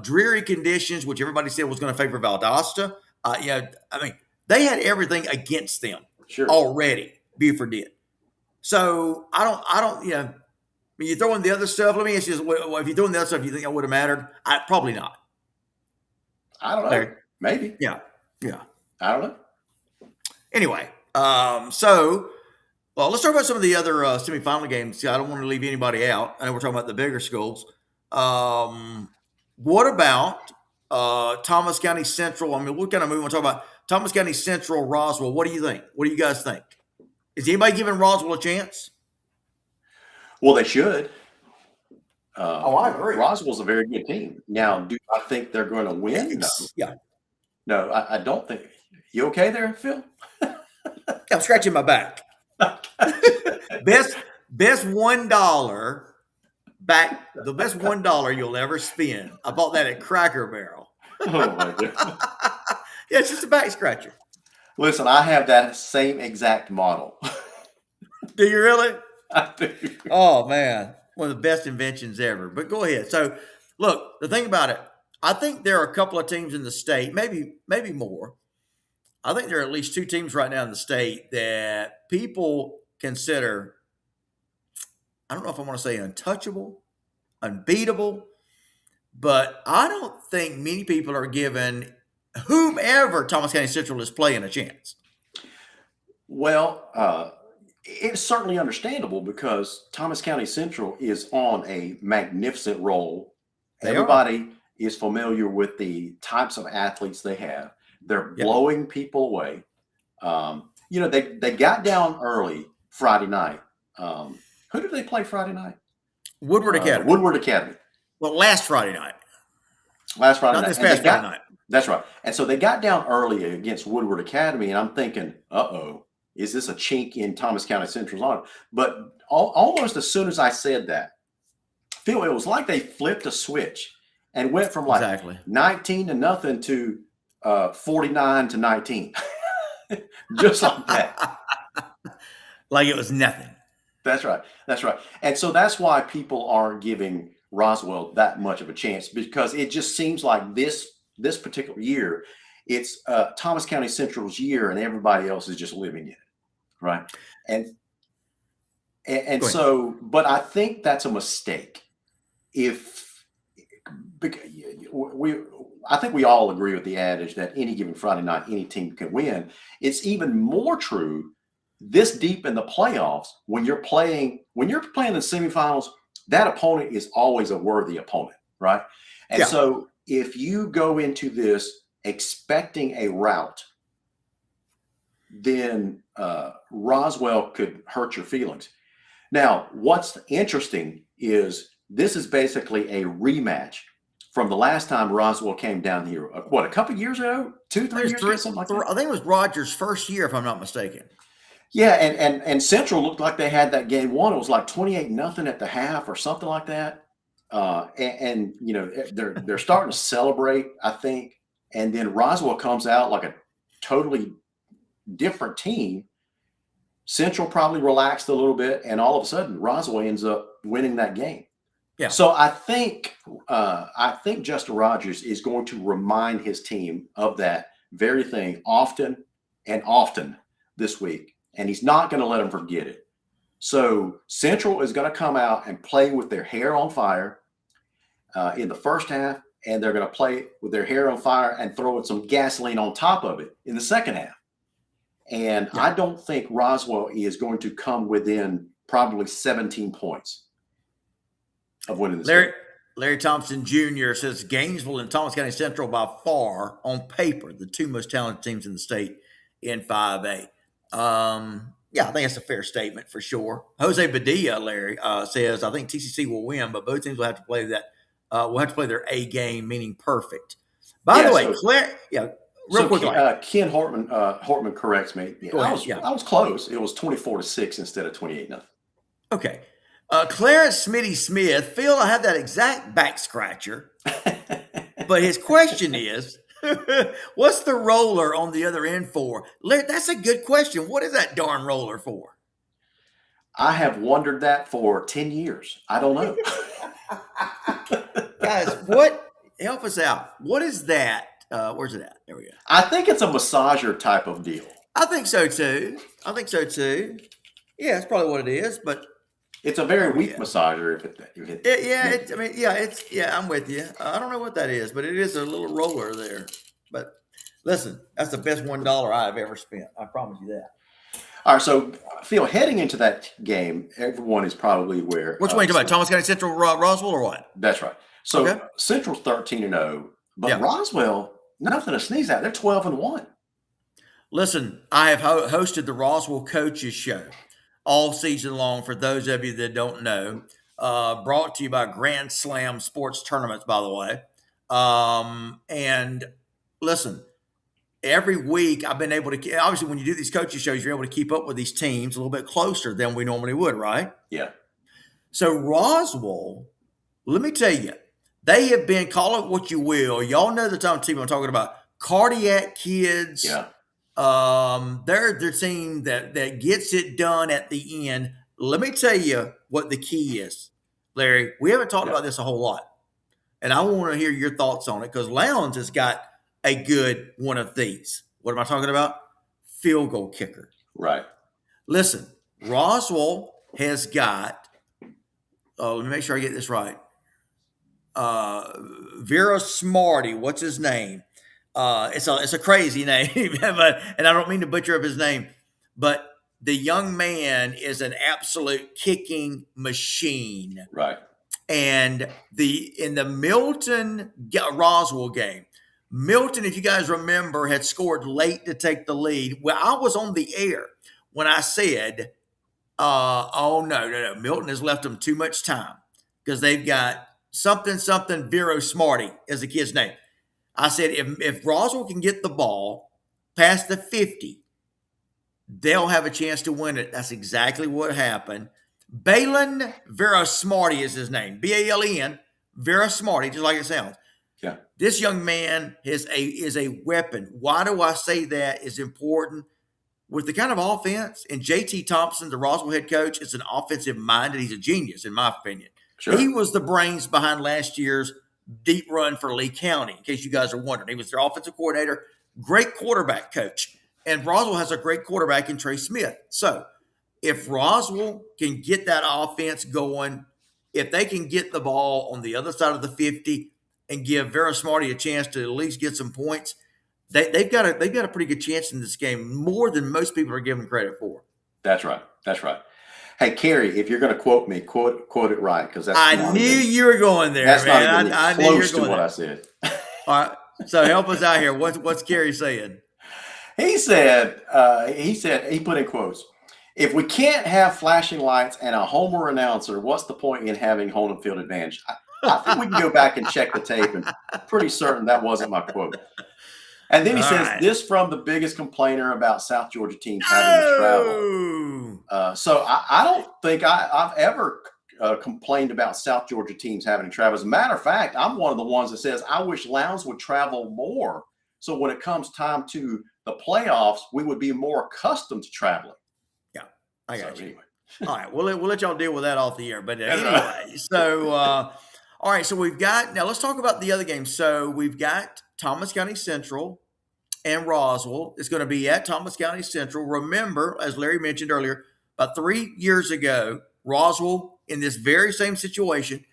dreary conditions, which everybody said was going to favor Valdosta. I mean, they had everything against them already. Buford did. So I don't. When you throw in the other stuff, let me ask you this: if you throw in the other stuff, you think that would have mattered? Probably not. I don't know. Larry? Maybe. Yeah. I don't know. Anyway, so. Well, let's talk about some of the other semifinal games. I don't want to leave anybody out. I know we're talking about the bigger schools. What about Thomas County Central? I mean, what kind of movie we want to talk about? Thomas County Central, Roswell. What do you think? What do you guys think? Is anybody giving Roswell a chance? Well, they should. I agree. Roswell's a very good team. Now, do I think they're going to win? No. Yeah. No, I don't think. You okay there, Phil? I'm scratching my back. best best $1 back. The best $1 you'll ever spend. I bought that at Cracker Barrel. Oh my God. Yeah, it's just a back scratcher. Listen, I have that same exact model. Do you really? I do. Oh man, one of the best inventions ever. But go ahead. So, look, the thing about it, I think there are a couple of teams in the state, maybe more. I think there are at least two teams right now in the state that people consider. I don't know if I want to say untouchable, unbeatable, but I don't think many people are giving whomever Thomas County Central is playing a chance. Well, it's certainly understandable because Thomas County Central is on a magnificent roll. They are. Everybody is familiar with the types of athletes they have. They're Yep. blowing people away. They got down early Friday night. Who did they play Friday night? Woodward Academy. Woodward Academy. Well, last Friday night. Last Friday Not night. this And past Friday night. That's right. And so they got down early against Woodward Academy, and I'm thinking, uh-oh, is this a chink in Thomas County Central's armor? But almost as soon as I said that, Phil, it was like they flipped a switch and went from like Exactly. 19-0 to 49-19. Just like that. Like it was nothing. That's right. That's right. And so that's why people aren't giving Roswell that much of a chance, because it just seems like this particular year, it's Thomas County Central's year, and everybody else is just living in it, right? And so, but I think that's a mistake. I think we all agree with the adage that any given Friday night, any team can win. It's even more true this deep in the playoffs when you're playing the semifinals. That opponent is always a worthy opponent, right? And so if you go into this expecting a rout, then Roswell could hurt your feelings. Now, what's interesting is this is basically a rematch from the last time Roswell came down here. A couple years ago? 2-3 years ago, something like that? I think it was Rogers' first year, if I'm not mistaken. Yeah, and Central looked like they had that game won. It was like 28-0 at the half or something like that. They're starting to celebrate, I think. And then Roswell comes out like a totally different team. Central probably relaxed a little bit, and all of a sudden Roswell ends up winning that game. Yeah. So I think Justin Rogers is going to remind his team of that very thing often and often this week. And he's not going to let them forget it. So Central is going to come out and play with their hair on fire in the first half, and they're going to play with their hair on fire and throwing some gasoline on top of it in the second half. And I don't think Roswell is going to come within probably 17 points of winning this game. Larry Thompson Jr. says Gainesville and Thomas County Central by far, on paper, the two most talented teams in the state in 5A. I think that's a fair statement for sure. Jose Padilla, Larry, says, I think TCC will win, but both teams will have to play their A game, meaning perfect. By the way, real quick. Ken Hortman corrects me. I was close. It was 24-6 instead of 28-0. Okay. Clarence Smitty Smith, Phil, I have that exact back scratcher, but his question is, what's the roller on the other end for? Larry, that's a good question. What is that darn roller for? I have wondered that for 10 years. I don't know. Guys, help us out. What is that? Where's it at? There we go. I think it's a massager type of deal. I think so too. Yeah, it's probably what it is, but it's a very weak massager. I'm with you. I don't know what that is, but it is a little roller there. But listen, that's the best $1 I've ever spent. I promise you that. All right, so Phil, heading into that game, everyone is probably aware. Which one are you talking about? Thomas County Central, Roswell, or what? That's right. So Central's 13-0, but Roswell, nothing to sneeze at. They're 12-1. Listen, I have hosted the Roswell Coaches Show all season long, for those of you that don't know. Brought to you by Grand Slam Sports Tournaments, by the way. And listen, every week I've been able to, obviously when you do these coaching shows, you're able to keep up with these teams a little bit closer than we normally would, right? Yeah. So Roswell, let me tell you, they have been, call it what you will. Y'all know the type of team I'm talking about. Cardiac kids. Yeah. They're the team that gets it done at the end. Let me tell you what the key is, Larry. We haven't talked Yeah. about this a whole lot, and I want to hear your thoughts on it because Lowndes has got a good one of these. What am I talking about? Field goal kicker. Right. Listen, Roswell has got. Oh, let me make sure I get this right. Vera Smarty, what's his name? It's a crazy name, and I don't mean to butcher up his name, but the young man is an absolute kicking machine. Right. And in the Milton Roswell game, Milton, if you guys remember, had scored late to take the lead. Well, I was on the air when I said, "Oh no, Milton has left them too much time because they've got something Vero Smarty is the kid's name." I said, if Roswell can get the ball past the 50, they'll have a chance to win it. That's exactly what happened. Balin Vera Smarty is his name. B-A-L-E-N, Vera Smarty, just like it sounds. Yeah. This young man is a weapon. Why do I say that is important? With the kind of offense, and J.T. Thompson, the Roswell head coach, is an offensive minded. He's a genius, in my opinion. Sure. He was the brains behind last year's deep run for Lee County, in case you guys are wondering. He was their offensive coordinator, great quarterback coach. And Roswell has a great quarterback in Trey Smith. So if Roswell can get that offense going, if they can get the ball on the other side of the 50 and give Vera Smarty a chance to at least get some points, they've got a pretty good chance in this game, more than most people are giving credit for. That's right. That's right. Hey, Kerry, if you're going to quote me, quote it right, because that's. I knew you were going there, that's man. Not even close to what I said. All right, so help us out here. What's Kerry saying? He said he put in quotes, "If we can't have flashing lights and a homer announcer, what's the point in having home field advantage?" I think we can go back and check the tape, and pretty certain that wasn't my quote. And then he says, this from the biggest complainer about South Georgia teams having to travel. So I don't think I've ever complained about South Georgia teams having to travel. As a matter of fact, I'm one of the ones that says I wish Lowndes would travel more. So when it comes time to the playoffs, we would be more accustomed to traveling. Yeah, I got you. Anyway. All right, we'll let y'all deal with that off the air. But anyway, so all right, so now let's talk about the other games. So we've got Thomas County Central and Roswell. It's going to be at Thomas County Central. Remember, as Larry mentioned earlier, about 3 years ago, Roswell, in this very same situation,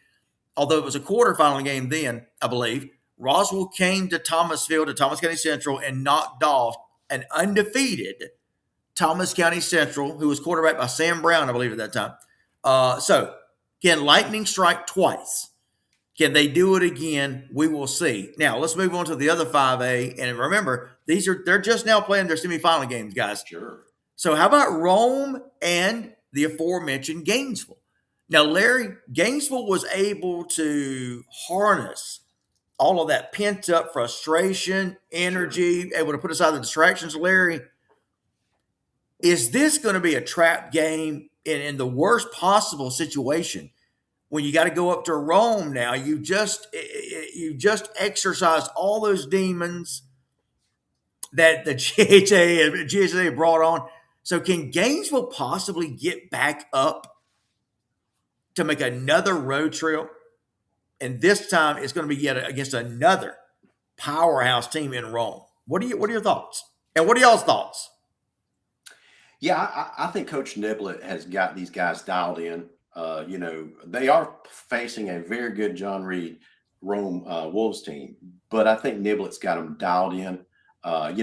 although it was a quarterfinal game then, I believe, Roswell came to Thomas County Central, and knocked off an undefeated Thomas County Central, who was quarterbacked by Sam Brown, I believe, at that time. So, can lightning strike twice? Can they do it again? We will see. Now, let's move on to the other 5A. And remember, they're just now playing their semifinal games, guys. Sure. So how about Rome and the aforementioned Gainesville? Now, Larry, Gainesville was able to harness all of that pent-up frustration, energy, able to put aside the distractions. Larry, is this going to be a trap game in the worst possible situation? When you got to go up to Rome now, you just exercised all those demons that the GHA brought on. So can Gainesville possibly get back up to make another road trip? And this time it's going to be yet against another powerhouse team in Rome. What are your thoughts? And what are y'all's thoughts? Yeah, I think Coach Niblett has got these guys dialed in. They are facing a very good John Reed Rome Wolves team, but I think Niblett's got them dialed in. I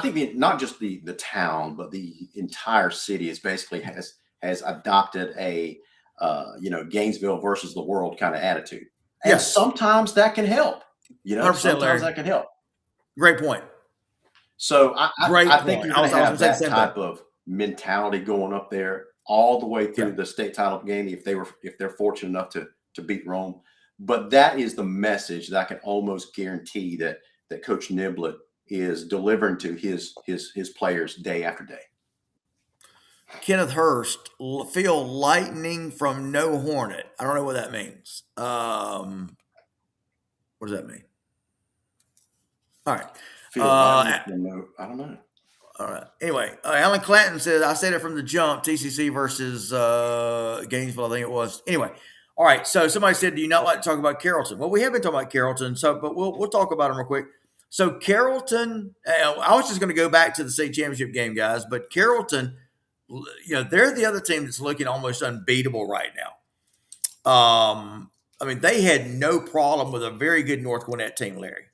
think not just the town, but the entire city is basically has adopted a Gainesville versus the world kind of attitude. And yes, sometimes that can help. Sometimes Larry. that can help. Great point. So I think you're going to have that type of mentality going up there all the way through the state title game if they're fortunate enough to beat Rome. But that is the message that I can almost guarantee that that Coach Niblett is delivering to his players day after day. Kenneth Hurst, feel lightning from no hornet. I don't know what that means. What does that mean? All right. Feel lightning from no, I don't know. All right. Anyway, Alan Clanton says, I said it from the jump, TCC versus Gainesville, I think it was. Anyway, all right. So somebody said, do you not like to talk about Carrollton? Well, we have been talking about Carrollton, but we'll talk about them real quick. So Carrollton, I was just going to go back to the state championship game, guys, but Carrollton, they're the other team that's looking almost unbeatable right now. I mean, they had no problem with a very good North Gwinnett team, Larry.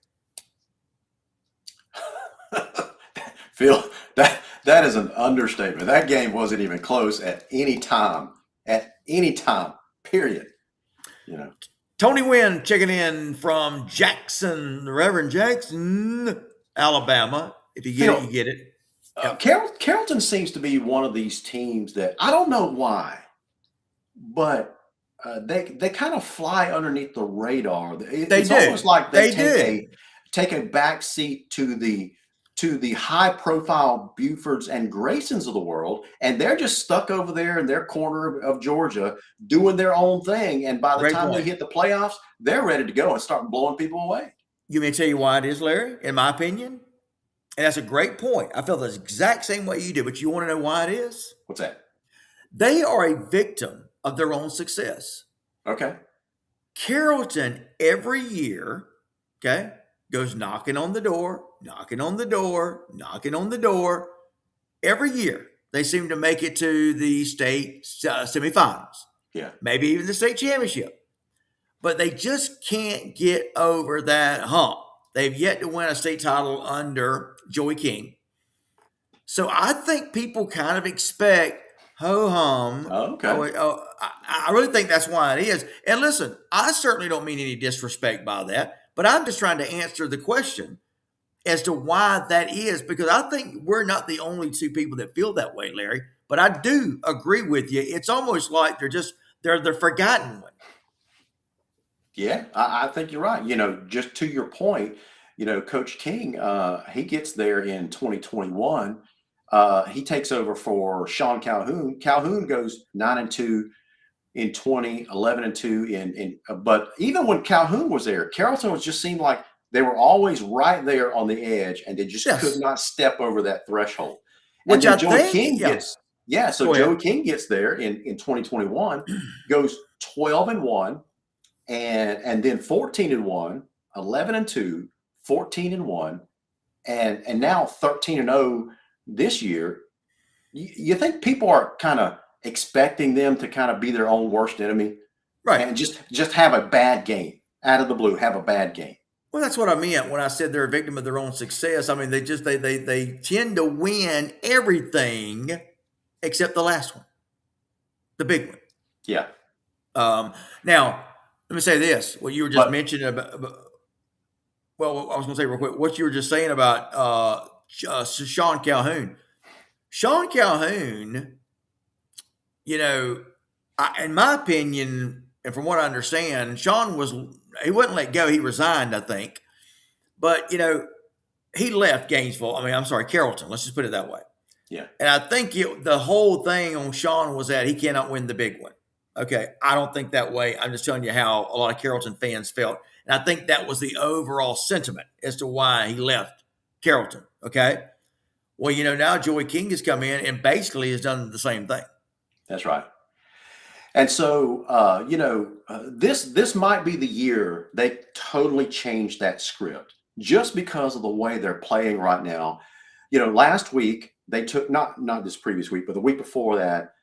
Phil, that is an understatement. That game wasn't even close at any time. Period. Tony Wynn checking in from Jackson, Reverend Jackson, Alabama. If you get it, you get it. Carrollton seems to be one of these teams that I don't know why, but they kind of fly underneath the radar. It's almost like they take a back seat to the high-profile Bufords and Graysons of the world, and they're just stuck over there in their corner of Georgia doing their own thing. And by the time they hit the playoffs, they're ready to go and start blowing people away. You may tell you why it is, Larry, in my opinion? And that's a great point. I feel the exact same way you do, but you want to know why it is? What's that? They are a victim of their own success. Okay. Carrollton every year, goes knocking on the door. Every year, they seem to make it to the state semifinals. Yeah. Maybe even the state championship. But they just can't get over that hump. They've yet to win a state title under Joey King. So I think people kind of expect ho-hum. Oh, okay. I really think that's why it is. And listen, I certainly don't mean any disrespect by that, but I'm just trying to answer the question as to why that is, because I think we're not the only two people that feel that way, Larry. But I do agree with you. It's almost like they're the forgotten one. Yeah, I think you're right. Just to your point, Coach King, he gets there in 2021. He takes over for Sean Calhoun. Calhoun goes 9-2 in 20, 11-2 but even when Calhoun was there, Carrollton just seemed like they were always right there on the edge, and they just could not step over that threshold. Which and Joey King gets there in 2021, goes 12-1, and then 14-1, 11-2, 14-1, and now 13-0 this year. You think people are kind of expecting them to kind of be their own worst enemy, right? And just have a bad game out of the blue, have a bad game. Well, that's what I meant when I said they're a victim of their own success. I mean, they tend to win everything except the last one, the big one. Yeah. Now, let me say this: what you were just mentioning about. Well, I was going to say real quick what you were just saying about Sean Calhoun. Sean Calhoun, in my opinion, and from what I understand, Sean he wasn't let go. He resigned, I think. But, he left Carrollton. Let's just put it that way. Yeah. And I think the whole thing on Sean was that he cannot win the big one. Okay. I don't think that way. I'm just telling you how a lot of Carrollton fans felt. And I think that was the overall sentiment as to why he left Carrollton. Okay. Well, now Joey King has come in and basically has done the same thing. That's right. And so, this might be the year they totally changed that script just because of the way they're playing right now. Last week they took not this previous week, but the week before that.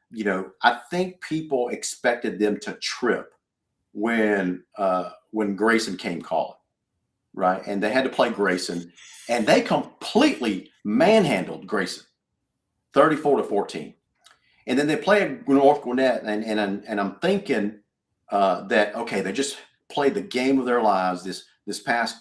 I think people expected them to trip when Grayson came calling, right? And they had to play Grayson, and they completely manhandled Grayson, 34-14. And then they play North Gwinnett, and I'm thinking that, okay, they just played the game of their lives this past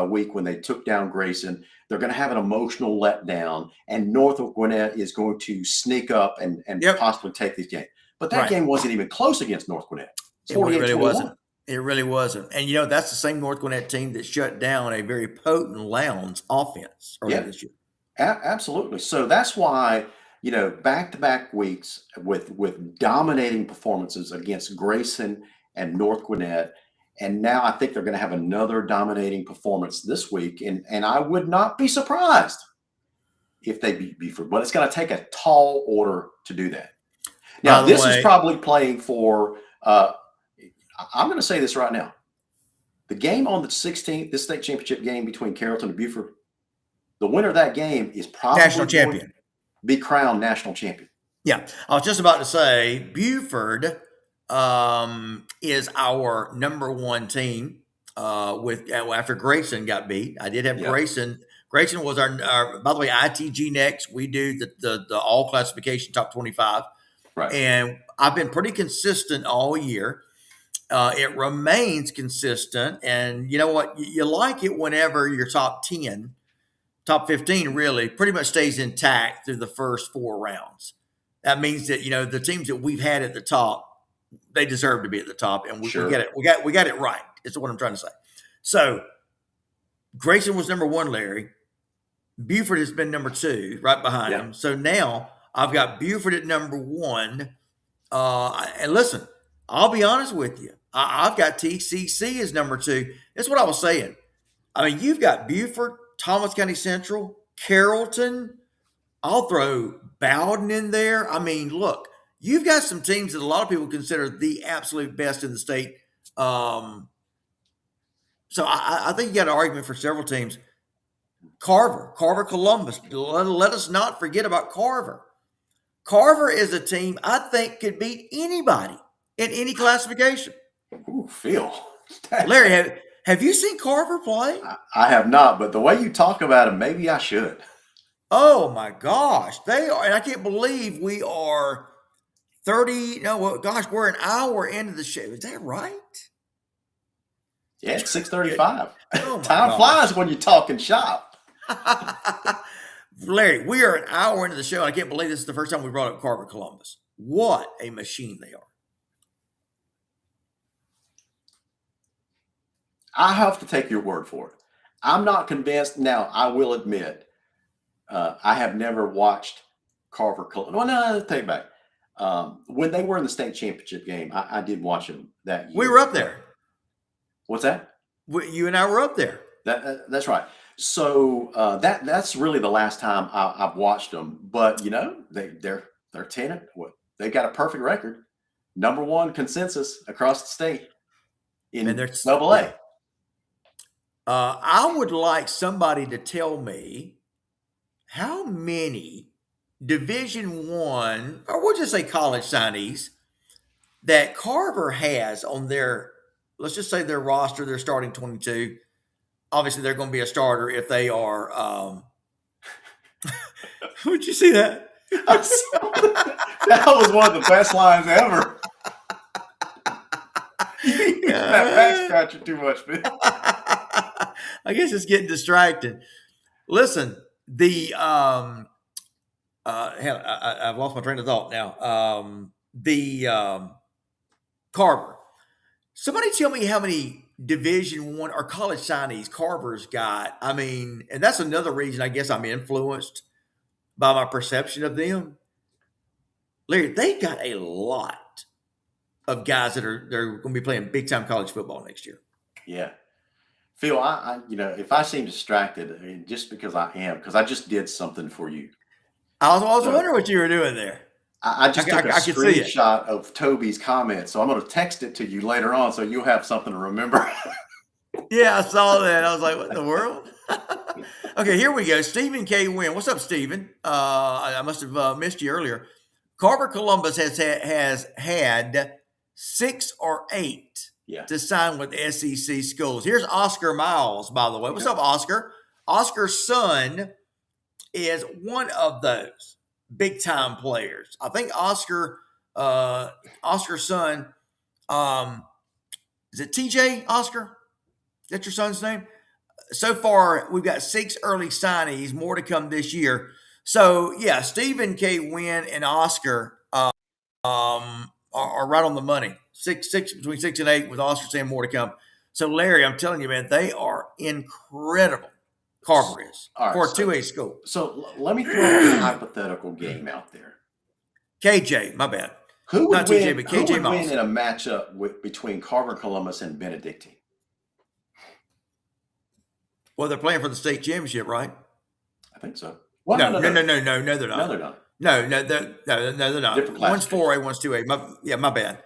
week when they took down Grayson. They're going to have an emotional letdown, and North Gwinnett is going to sneak up and possibly take this game. But that game wasn't even close against North Gwinnett. It really wasn't. It really wasn't. And that's the same North Gwinnett team that shut down a very potent Lowndes offense earlier Yeah, this year. absolutely. So that's why, back-to-back weeks with dominating performances against Grayson and North Gwinnett, and now I think they're going to have another dominating performance this week, and I would not be surprised if they beat Buford, but it's going to take a tall order to do that. By Now, the this is way, probably playing for. I'm going to say this right now: the game on the 16th, this state championship game between Carrollton and Buford, the winner of that game is national probably going to champion. be crowned national champion. Yeah, I was just about to say Buford is our number one team. With after Grayson got beat, I did have Yeah, Grayson. Grayson was our by the way ITG next. We do the all classification top 25, right. and I've been pretty consistent all year. It remains consistent, and you know what? You like it whenever your top 10, top 15 really pretty much stays intact through the first 4 rounds. That means that the teams that we've had at the top, they deserve to be at the top, and we get Sure. it. We got it right. Is what I'm trying to say. So Grayson was number one, Larry. Buford has been number two, right behind Yeah. him. So now I've got Buford at number one. And listen, I'll be honest with you. I've got TCC as number two. That's what I was saying. I mean, you've got Buford, Thomas County Central, Carrollton. I'll throw Bowden in there. I mean, look, you've got some teams that a lot of people consider the absolute best in the state. So I think you got an argument for several teams. Carver, Columbus. Let us not forget about Carver. Carver is a team I think could beat anybody in any classification. Ooh, Phil. Larry, have you seen Carver play? I have not, but the way you talk about him, maybe I should. Oh my gosh, they are, and I can't believe we are 30. No, well, gosh, we're an hour into the show. Is that right? Yeah, it's 6:35. Oh my Time gosh. flies when you're talking shop. Larry, we are an hour into the show. And I can't believe this is the first time we brought up Carver Columbus. What a machine they are. I have to take your word for it. I'm not convinced. Now, I will admit, I have never watched Carver. Well, no, take it back. When they were in the state championship game, I did watch them that year. We were up there. What's that? You and I were up there. That's right. So that's really the last time I've watched them. But they're 10. They got a perfect record, number one consensus across the state in Double A. I would like somebody to tell me how many Division I, or we'll just say college signees, that Carver has on their, let's just say their roster, their starting 22. Obviously, they're going to be a starter if they are. Would you see that? That was one of the best lines ever. You that back scratcher too much, man. I guess it's getting distracted. Listen, hell, I've lost my train of thought now. Carver. Somebody tell me how many Division I or college signees Carver's got. I mean, and that's another reason I guess I'm influenced by my perception of them. Larry, they got a lot of guys they're going to be playing big time college football next year. Yeah. Phil, I if I seem distracted, I mean, just because I am, because I just did something for you. I was wondering what you were doing there. I just took a screenshot of Toby's comment, so I'm going to text it to you later on, so you'll have something to remember. Yeah, I saw that. I was like, what in the world? Okay, here we go. Stephen K. Wynn. What's up, Stephen? I must have missed you earlier. Carver Columbus has had 6 or 8 to sign with SEC schools. Here's Oscar Miles, by the way. What's up, Oscar? Oscar's son is one of those big-time players. I think Oscar's son, is it TJ, Oscar? Is that your son's name? So far, we've got 6 early signees, more to come this year. So, yeah, Stephen K. Wynn and Oscar are right on the money. six between 6 and 8, with Oscar saying more to come. So, Larry, I'm telling you, man, they are incredible. Carver is All right. for a 2A school. So let me throw a hypothetical game out there. KJ, my bad. Who would Not TJ, win? but Who KJ would win Miles. in a matchup between Carver Columbus and Benedictine? Well, they're playing for the state championship, right? I think so. Well, No, they're not. No, they're not. No, they're not. Different One's classification. 4A, one's 2A. My bad.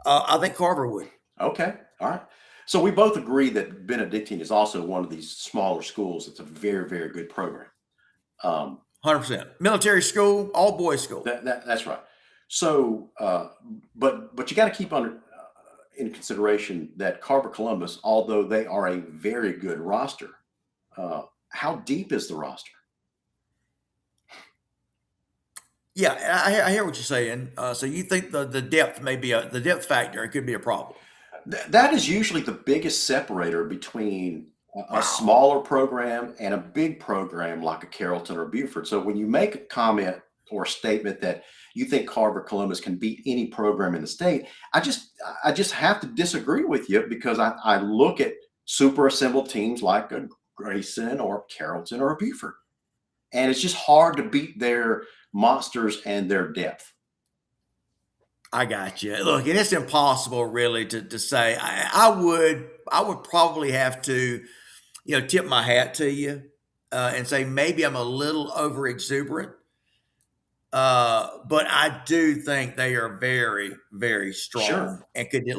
I think Carver would. Okay. All right. So we both agree that Benedictine is also one of these smaller schools. It's a very, very good program. 100%. Military school, all boys school. That's right. So, but you got to keep in consideration that Carver Columbus, although they are a very good roster, how deep is the roster? Yeah, I hear what you're saying. So you think the depth may be the depth factor? It could be a problem. That is usually the biggest separator between a Wow. smaller program and a big program like a Carrollton or Beaufort. So when you make a comment or a statement that you think Carver Columbus can beat any program in the state, I just have to disagree with you, because I look at super assembled teams like a Grayson or Carrollton or a Beaufort, and it's just hard to beat their monsters and their depth. I got you. Look, and it's impossible really to say. I would probably have to, tip my hat to you and say maybe I'm a little over exuberant. But I do think they are very, very strong, Sure. and could at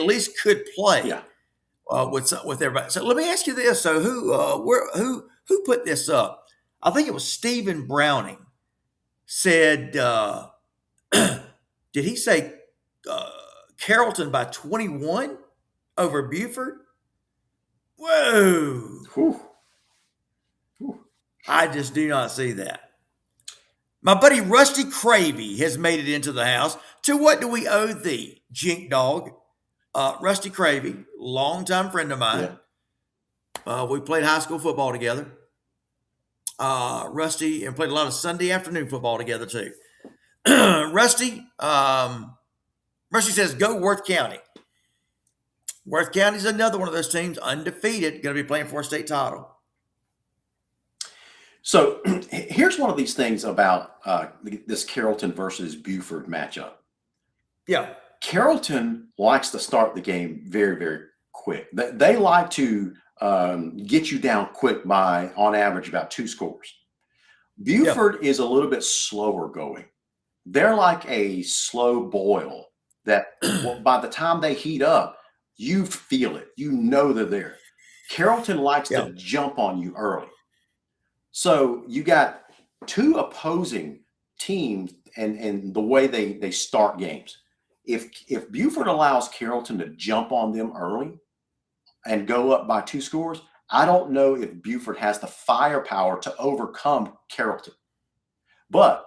least could play Yeah. with everybody. So let me ask you this: so who put this up? I think it was Stephen Browning said. Did he say Carrollton by 21 over Beaufort? Whoa! Whew. Whew. I just do not see that. My buddy Rusty Cravey has made it into the house. To what do we owe thee, Jink Dog? Rusty Cravey, longtime friend of mine. Yeah. We played high school football together. Rusty, and played a lot of Sunday afternoon football together too. Rusty says, go Worth County. Worth County is another one of those teams, undefeated, going to be playing for a state title. So here's one of these things about this Carrollton versus Beaufort matchup. Yeah. Carrollton likes to start the game very, very quick. They like to get you down quick by, on average, about 2 scores. Beaufort is a little bit slower going. They're like a slow boil that by the time they heat up, you feel it. You know they're there. Carrollton likes to jump on you early. So you got 2 opposing teams and the way they start games. If Beaufort allows Carrollton to jump on them early and go up by 2 scores, I don't know if Beaufort has the firepower to overcome Carrollton. But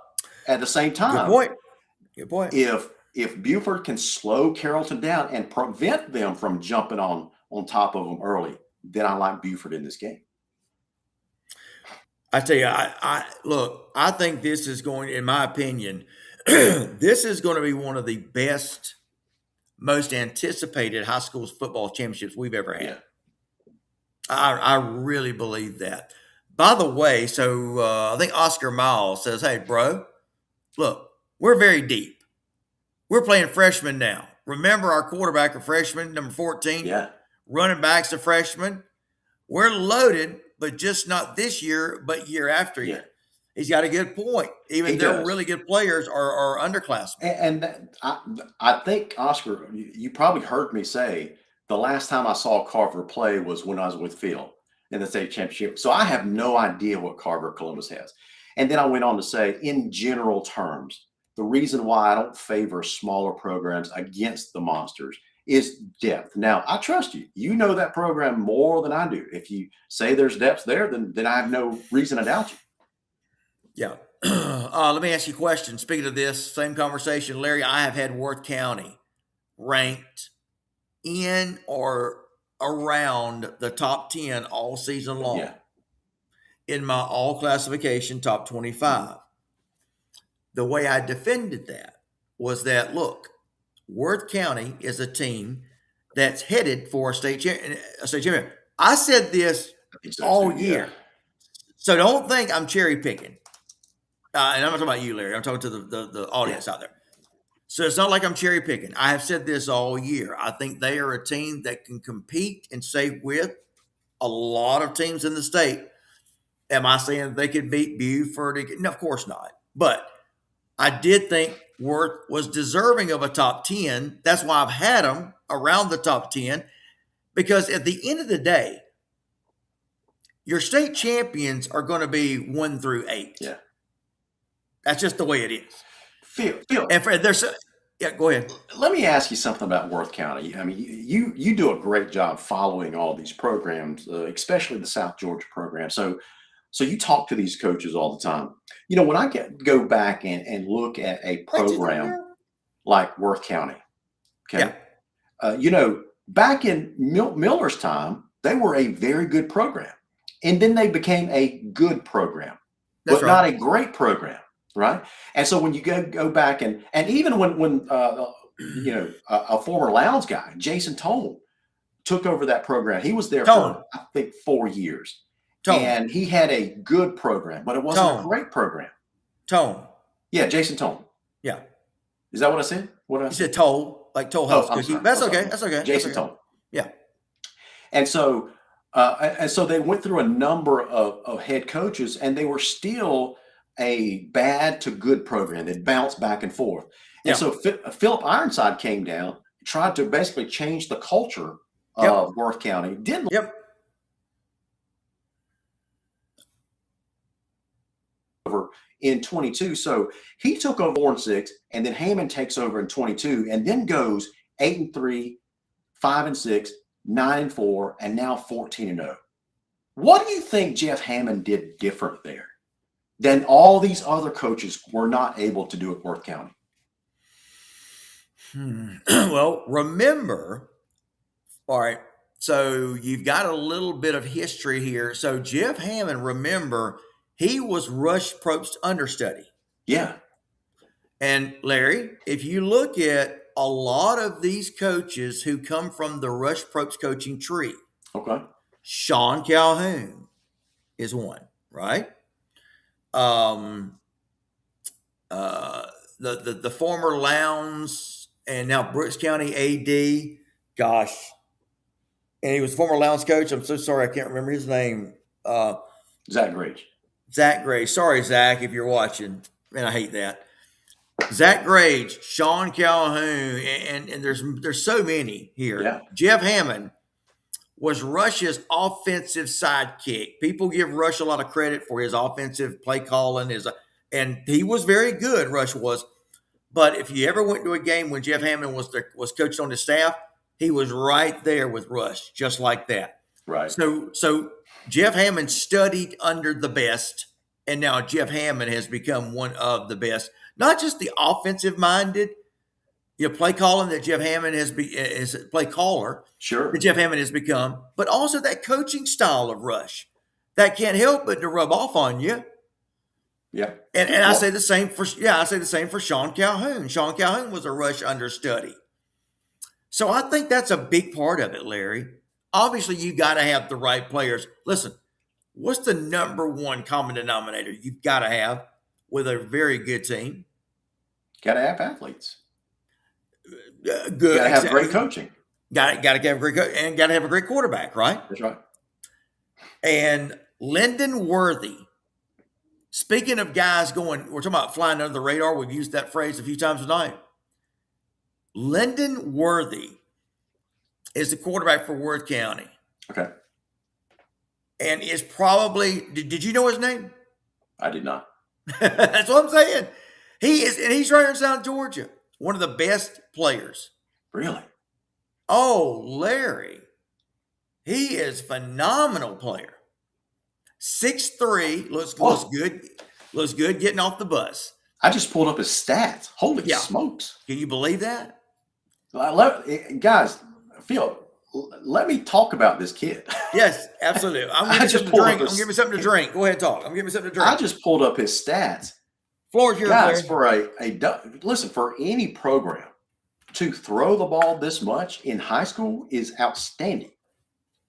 at the same time, Good point. If Beaufort can slow Carrollton down and prevent them from jumping on top of them early, then I like Beaufort in this game. I tell you, I think this is going, in my opinion, this is going to be one of the best, most anticipated high school football championships we've ever had. Yeah. I really believe that. By the way, so I think Oscar Miles says, hey, bro, look, we're very deep. We're playing freshmen now. Remember, our quarterback, a freshman, number 14. Yeah. Running back's a freshman. We're loaded, but just not this year, but year after year. He's got a good point. Even their really good players are underclassmen. And I think, Oscar, you probably heard me say the last time I saw Carver play was when I was with Phil in the state championship. So I have no idea what Carver Columbus has. And then I went on to say, in general terms, the reason why I don't favor smaller programs against the monsters is depth. Now, I trust you. You know that program more than I do. If you say there's depth there, then I have no reason to doubt you. Yeah. Let me ask you a question. Speaking of this, same conversation, Larry, I have had Worth County ranked in or around the top 10 all season long. Yeah. In my all classification top 25. The way I defended that was that, look, Worth County is a team that's headed for a state champion. I said this I think so all too. Yeah. year, so don't think I'm cherry picking. And I'm not talking about you, Larry. I'm talking to the audience out there. So it's not like I'm cherry picking. I have said this all year. I think they are a team that can compete and stay with a lot of teams in the state. Am I saying they could beat Buford? No, of course not. But I did think Worth was deserving of a top 10. That's why I've had them around the top 10, because at the end of the day, your state champions are going to be 1 through 8. Yeah. That's just the way it is. Phil, And there's go ahead. let me ask you something about Worth County. I mean, you do a great job following all these programs, especially the South Georgia program. So you talk to these coaches all the time. When I go back and look at a program like Worth County, okay, back in Miller's time, they were a very good program, and then they became a good program, but not a great program, right? And so when you go back and even when a former Lowndes guy, Jason Tone, took over that program, he was there for I think 4 years. And he had a good program, but it wasn't a great program. Yeah, Jason Tone. Yeah. Is that what I said? You said Toll, like Toll House. That's okay. That's okay. Jason Tone. Yeah. And so they went through a number of head coaches, and they were still a bad to good program. They bounced back and forth. And so Philip Ironside came down, tried to basically change the culture of Worth County. Didn't over in 22. So he took over 4-6, and then Hammond takes over in 22, and then goes 8-3, 5-6, 9-4, and now 14-0. What do you think Jeff Hammond did different there than all these other coaches were not able to do at Worth County? Well, remember, all right, so you've got a little bit of history here. So Jeff Hammond, remember, he was Rush Probst's understudy. Yeah. And Larry, if you look at a lot of these coaches who come from the Rush Probst coaching tree, okay, Sean Calhoun is one, right? The former Lowndes and now Brooks County AD, gosh, and he was former Lowndes coach. I'm so sorry, I can't remember his name. Zach Grage. Zach Grage. Sorry, Zach, if you're watching. Man, I hate that. Zach Grage, Sean Calhoun, and there's so many here. Yeah. Jeff Hammond was Rush's offensive sidekick. People give Rush a lot of credit for his offensive play calling, and he was very good, Rush was. But if you ever went to a game when Jeff Hammond was coached on his staff, he was right there with Rush, just like that. Right. So Jeff Hammond studied under the best, and now Jeff Hammond has become one of the best. Not just the offensive-minded, play calling that Jeff Hammond is play caller. Sure. That Jeff Hammond has become, but also that coaching style of Rush that can't help but to rub off on you. Yeah. And I say the same for Sean Calhoun. Sean Calhoun was a Rush understudy. So I think that's a big part of it, Larry. Obviously, you got to have the right players. Listen, what's the number one common denominator you've got to have with a very good team? Got to have athletes. Good. Got to have great coaching. Got to have great coach, and got to have a great quarterback, right? That's right. And Lyndon Worthy. Speaking of guys we're talking about flying under the radar. We've used that phrase a few times tonight. Lyndon Worthy is the quarterback for Worth County. Okay. And is probably, did you know his name? I did not. That's what I'm saying. He's right here in South Georgia. One of the best players. Really? Oh, Larry. He is a phenomenal player. 6'3", looks good. Looks good getting off the bus. I just pulled up his stats. Holy smokes. Can you believe that? Guys, Phil, let me talk about this kid. Yes, absolutely. I'm giving me something to drink. Go ahead and talk. I'm giving me something to drink. I just pulled up his stats. Floor is yours, guys, Larry. For listen, for any program, to throw the ball this much in high school is outstanding.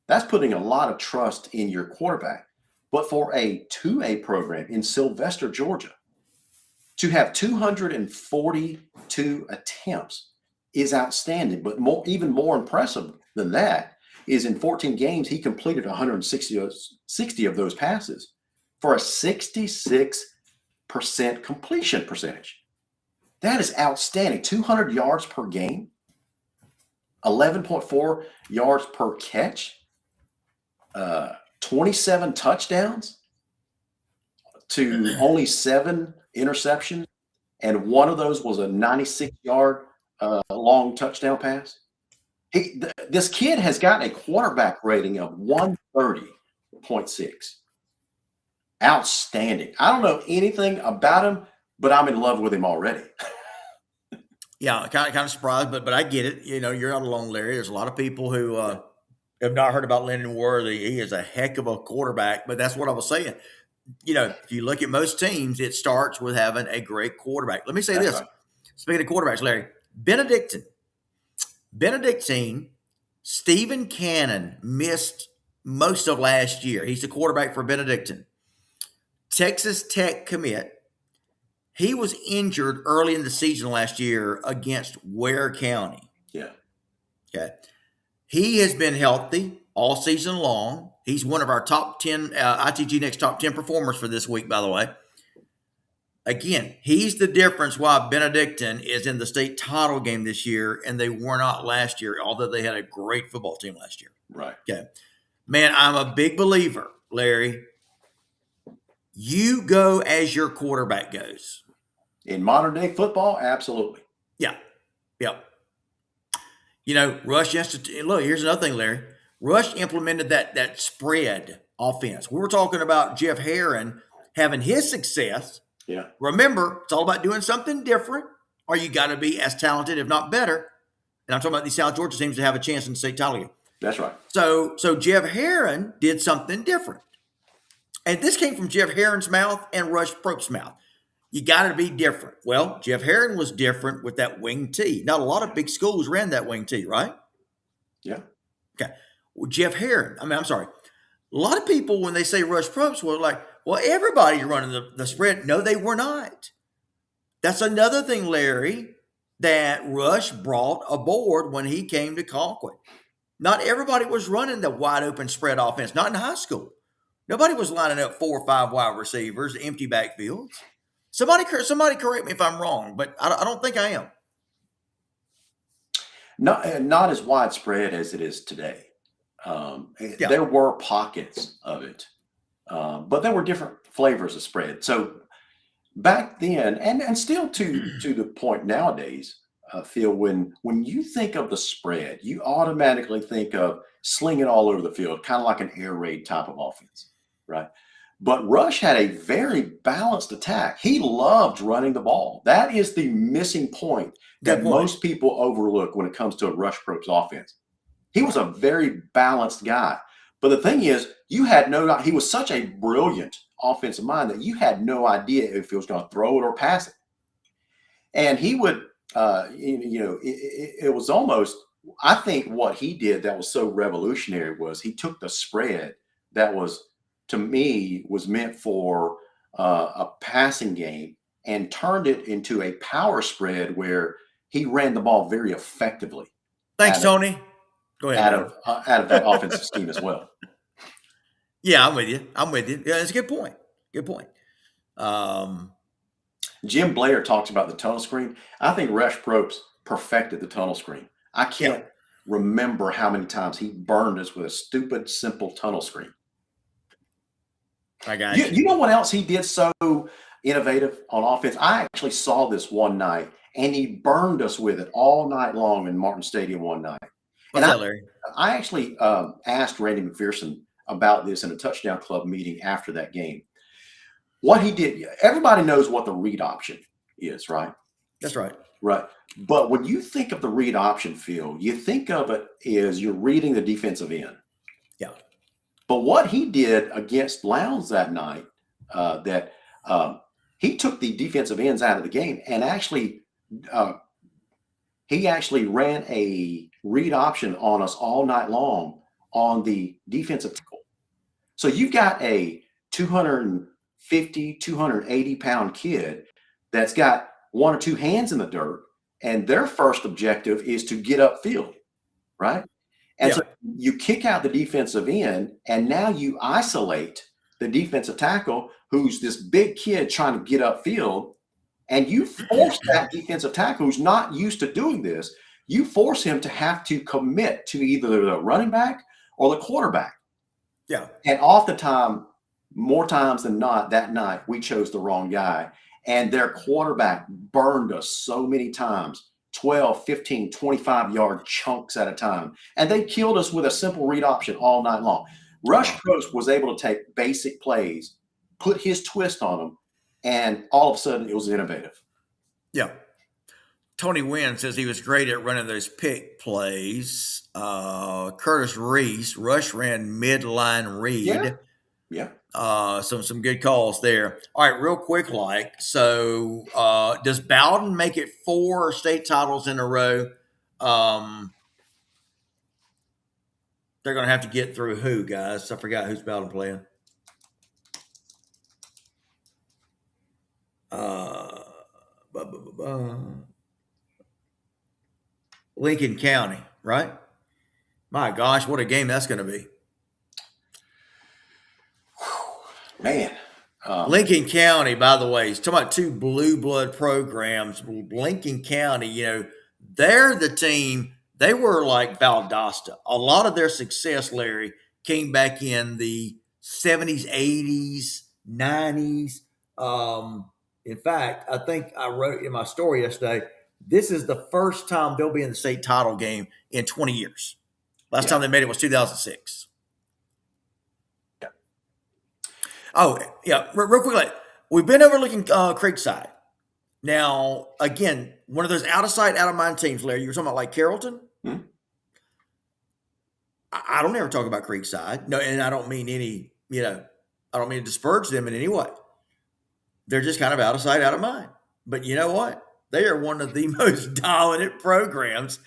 That's putting a lot of trust in your quarterback. But for a 2A program in Sylvester, Georgia, to have 242 attempts is outstanding. But even more impressive than that is in 14 games, he completed 160 of those passes for a 66% completion percentage. That is outstanding. 200 yards per game, 11.4 yards per catch, 27 touchdowns to only 7 interceptions, and one of those was a 96-yard long touchdown pass. This kid has got a quarterback rating of 130.6. Outstanding. I don't know anything about him, but I'm in love with him already. Yeah, kind of surprised, but I get it. You know, you're not alone, Larry. There's a lot of people who have not heard about Leonard Worthy. He is a heck of a quarterback, but that's what I was saying. You know, if you look at most teams, it starts with having a great quarterback. Let me say this. Right. Speaking of quarterbacks, Larry, Benedictine, Stephen Cannon missed most of last year. He's the quarterback for Benedictine. Texas Tech commit. He was injured early in the season last year against Ware County. Yeah. Okay. He has been healthy all season long. He's one of our top 10, ITG Next top 10 performers for this week, by the way. Again, he's the difference why Benedictine is in the state title game this year, and they were not last year, although they had a great football team last year. Right. Okay. Man, I'm a big believer, Larry. You go as your quarterback goes. In modern day football, absolutely. Yeah. Yep. You know, Rush Institute. Look, here's another thing, Larry. Rush implemented that spread offense. We were talking about Jeff Herron having his success. Yeah. Remember, it's all about doing something different, or you got to be as talented, if not better. And I'm talking about these South Georgia teams to have a chance in the state title game. That's right. So Jeff Herron did something different. And this came from Jeff Herron's mouth and Rush Propst's mouth. You got to be different. Well, Jeff Herron was different with that wing T. Not a lot of big schools ran that wing T, right? Yeah. Okay. Well, Jeff Herron, I'm sorry. A lot of people, when they say Rush Propst, were like, well, everybody's running the spread. No, they were not. That's another thing, Larry, that Rush brought aboard when he came to Colquitt. Not everybody was running the wide open spread offense, not in high school. Nobody was lining up 4 or 5 wide receivers, empty backfields. Somebody correct me if I'm wrong, but I don't think I am. Not as widespread as it is today. There were pockets of it, but there were different flavors of spread. So back then, and still to the point nowadays, Phil, when you think of the spread, you automatically think of slinging all over the field, kind of like an air raid type of offense, right? But Rush had a very balanced attack. He loved running the ball. That is the missing point that most people overlook when it comes to a Rush Propst offense. He was a very balanced guy. But the thing is, he was such a brilliant offensive mind that you had no idea if he was going to throw it or pass it. And he would, it was almost, I think what he did that was so revolutionary was he took the spread that was, to me, was meant for a passing game and turned it into a power spread where he ran the ball very effectively. Thanks, Tony. Go ahead. Out of that offensive scheme as well. Yeah, I'm with you. Yeah, that's a good point. Jim Blair talks about the tunnel screen. I think Rush Propst perfected the tunnel screen. I can't remember how many times he burned us with a stupid, simple tunnel screen. I got you know what else he did so innovative on offense? I actually saw this one night, and he burned us with it all night long in Martin Stadium one night. What's that, Larry? I actually asked Randy McPherson about this in a touchdown club meeting after that game. What he did, everybody knows what the read option is, right? That's right. Right. But when you think of the read option, Phil, you think of it as you're reading the defensive end. Yeah. But what he did against Lowndes that night, he took the defensive ends out of the game and actually He actually ran a read option on us all night long on the defensive tackle. So you've got a 250, 280-pound kid that's got one or two hands in the dirt, and their first objective is to get upfield, right? And so Yeah. you kick out the defensive end, and now you isolate the defensive tackle, who's this big kid trying to get upfield, and you force that defensive tackle who's not used to doing this, you force him to have to commit to either the running back or the quarterback. Yeah. And oftentimes, more times than not, that night we chose the wrong guy. And their quarterback burned us so many times, 12, 15, 25-yard chunks at a time. And they killed us with a simple read option all night long. Rush Croce was able to take basic plays, put his twist on them, and all of a sudden it was innovative. Yeah. Tony Wynn says he was great at running those pick plays. Curtis Reese, Rush ran midline read. Yeah. Some good calls there. All right, real quick, so does Bowden make it 4 state titles in a row? They're going to have to get through who, guys? I forgot who's Bowden playing. Lincoln County, right? My gosh, what a game that's going to be. Man. Lincoln County, by the way, is talking about 2 blue blood programs. Lincoln County, they're the team. They were like Valdosta. A lot of their success, Larry, came back in the 70s, 80s, 90s. In fact, I think I wrote in my story yesterday, this is the first time they'll be in the state title game in 20 years. Last time they made it was 2006. Yeah. Oh, yeah. Real quickly, we've been overlooking Creekside. Now, again, one of those out of sight, out of mind teams, Larry. You were talking about like Carrollton. Mm-hmm. I don't ever talk about Creekside. No, and I don't mean any, I don't mean to disparage them in any way. They're just kind of out of sight, out of mind. But you know what? They are one of the most dominant programs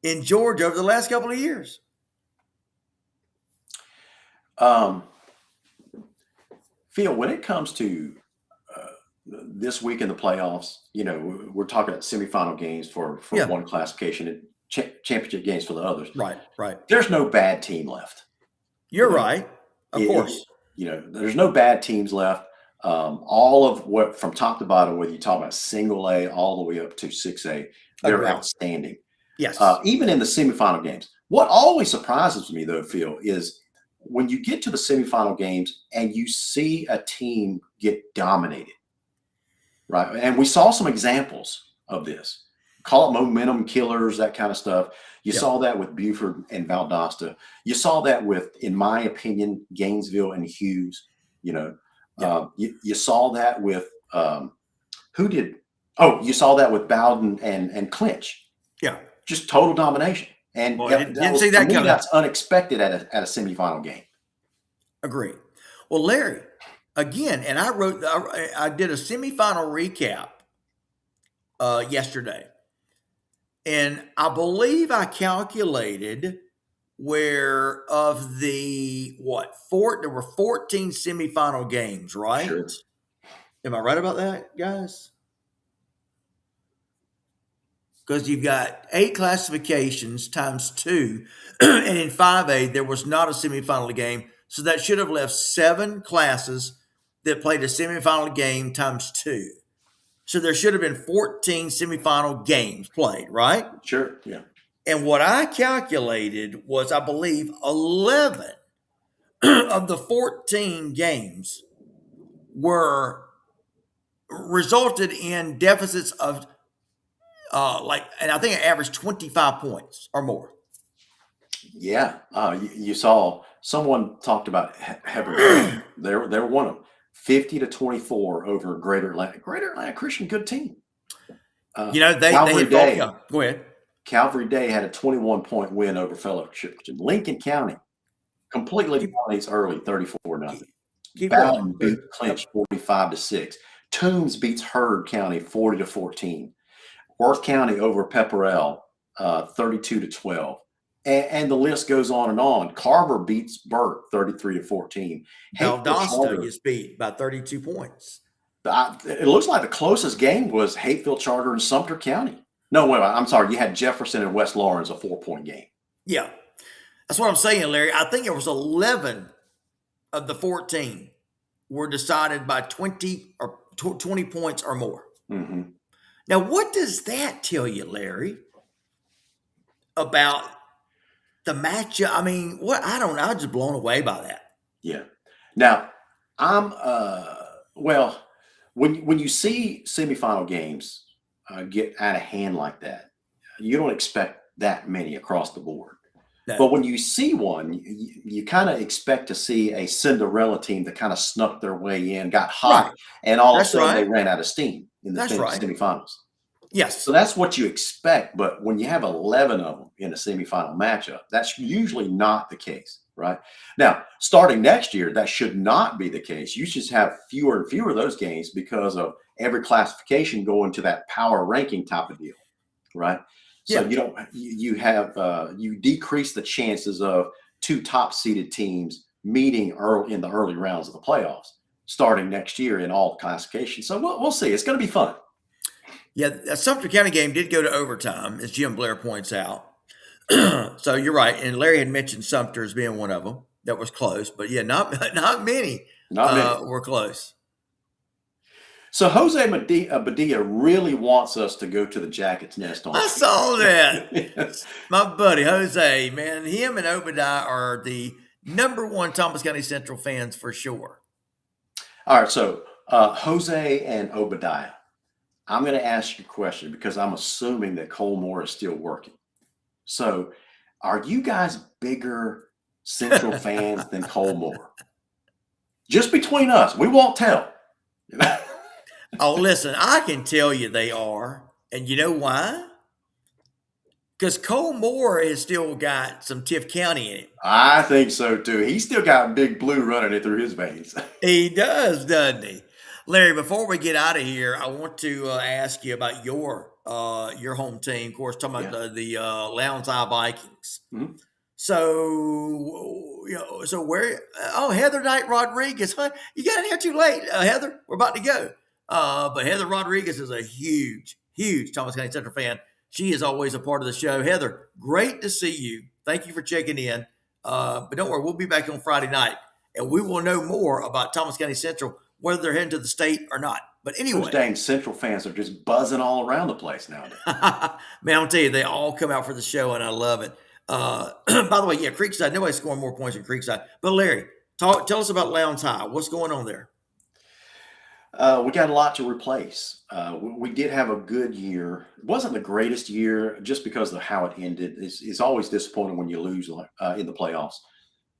in Georgia over the last couple of years. Phil, when it comes to this week in the playoffs, we're talking about semifinal games for one classification and championship games for the others. Right. There's no bad team left. You're right. Of course. There's no bad teams left. All of what from top to bottom, whether you talk about single A all the way up to 6A, they're outstanding. Yes. Even in the semifinal games. What always surprises me, though, Phil, is when you get to the semifinal games and you see a team get dominated, right? And we saw some examples of this. Call it momentum killers, that kind of stuff. You saw that with Buford and Valdosta. You saw that with, in my opinion, Gainesville and Hughes. You saw that with you saw that with Bowden and Clinch. Yeah. Just total domination. And didn't see that coming. That's unexpected at a semifinal game. Agree. Well, Larry, again, and I did a semifinal recap yesterday. And I believe I calculated where of the there were 14 semifinal games, right? Sure. Am I right about that, guys? Because you've got 8 classifications times 2, and in 5A there was not a semifinal game, so that should have left 7 classes that played a semifinal game times 2. So there should have been 14 semifinal games played, right? Sure, yeah. And what I calculated was, I believe, 11 of the 14 games resulted in deficits of and I think it averaged 25 points or more. Yeah, you saw someone talked about Hebron. They're one of them. 50-24 over Greater Atlanta. Greater Atlanta Christian, good team. They had go ahead. Calvary Day had a 21-point win over Fellowship. Lincoln County completely dominates early, 34-0. Bowden beat Clinch 45-6. Toombs beats Heard County 40-14. Worth County over Pepperell, 32-12. And the list goes on and on. Carver beats Burke 33-14. Hateville Valdosta Charter, gets beat by 32 points. it looks like the closest game was Hateville Charter and Sumter County. No, wait, I'm sorry. You had Jefferson and West Lawrence, a 4-point game. Yeah. That's what I'm saying, Larry. I think it was 11 of the 14 were decided by 20 or 20 points or more. Mm-hmm. Now, what does that tell you, Larry, about the matchup? I mean, what? I don't know. I'm just blown away by that. Yeah. Now, I'm well, when you see semifinal games get out of hand like that, you don't expect that many across the board. No. But when you see one, you kind of expect to see a Cinderella team that kind of snuck their way in, got hot, Right. and all That's of a sudden right. they ran out of steam in the That's right. semifinals. Yes. So that's what you expect. But when you have 11 of them in a semifinal matchup, that's usually not the case, right? Now, starting next year, that should not be the case. You should have fewer and fewer of those games because of every classification going to that power ranking type of deal, right? So Yeah. you decrease the chances of two top seeded teams meeting early in the early rounds of the playoffs starting next year in all classifications. So we'll see. It's going to be fun. Yeah, that Sumter County game did go to overtime, as Jim Blair points out. So you're right, and Larry had mentioned Sumter as being one of them that was close, but yeah, not many, Not many. were close. So Jose Badia really wants us to go to the Jackets Nest on. I saw that. Yes. My buddy Jose, man, him and Obadiah are the number one Thomas County Central fans for sure. All right, so Jose and Obadiah, I'm going to ask you a question because I'm assuming that Cole Moore is still working. So, are you guys bigger Central fans than Cole Moore? Just between us, we won't tell. Oh, listen, I can tell you they are. And you know why? Because Cole Moore has still got some Tift County in him. I think so too. He's still got Big Blue running it through his veins. He does, doesn't he? Larry, before we get out of here, I want to ask you about your home team. Of course, talking about the Lowndes Eye Vikings. Mm-hmm. So where? Oh, Heather Knight Rodriguez, huh? You got in here too late, Heather. We're about to go. But Heather Rodriguez is a huge, huge Thomas County Central fan. She is always a part of the show. Heather, great to see you. Thank you for checking in. But don't worry, we'll be back on Friday night, and we will know more about Thomas County Central, whether they're heading to the state or not. But anyway, those dang Central fans are just buzzing all around the place nowadays. Man, I'll tell you, they all come out for the show, and I love it. By the way, yeah, Creekside, nobody's scoring more points than Creekside. But Larry, tell us about Lowndes High. What's going on there? We got a lot to replace. We did have a good year. It wasn't the greatest year just because of how it ended. It's always disappointing when you lose in the playoffs.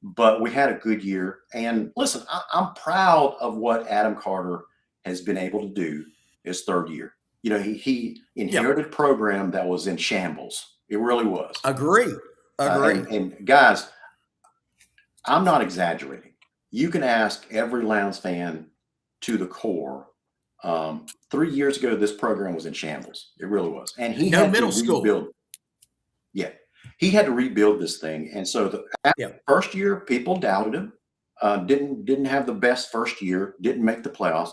But we had a good year. And listen, I'm proud of what Adam Carter has been able to do his third year. You know, he inherited a program that was in shambles. It really was. Agree. And guys, I'm not exaggerating. You can ask every Lowndes fan to the core. 3 years ago, this program was in shambles. It really was. And he had middle to school. rebuild. Yeah. He had to rebuild this thing. And so after the first year, people doubted him. Didn't have the best first year, didn't make the playoffs.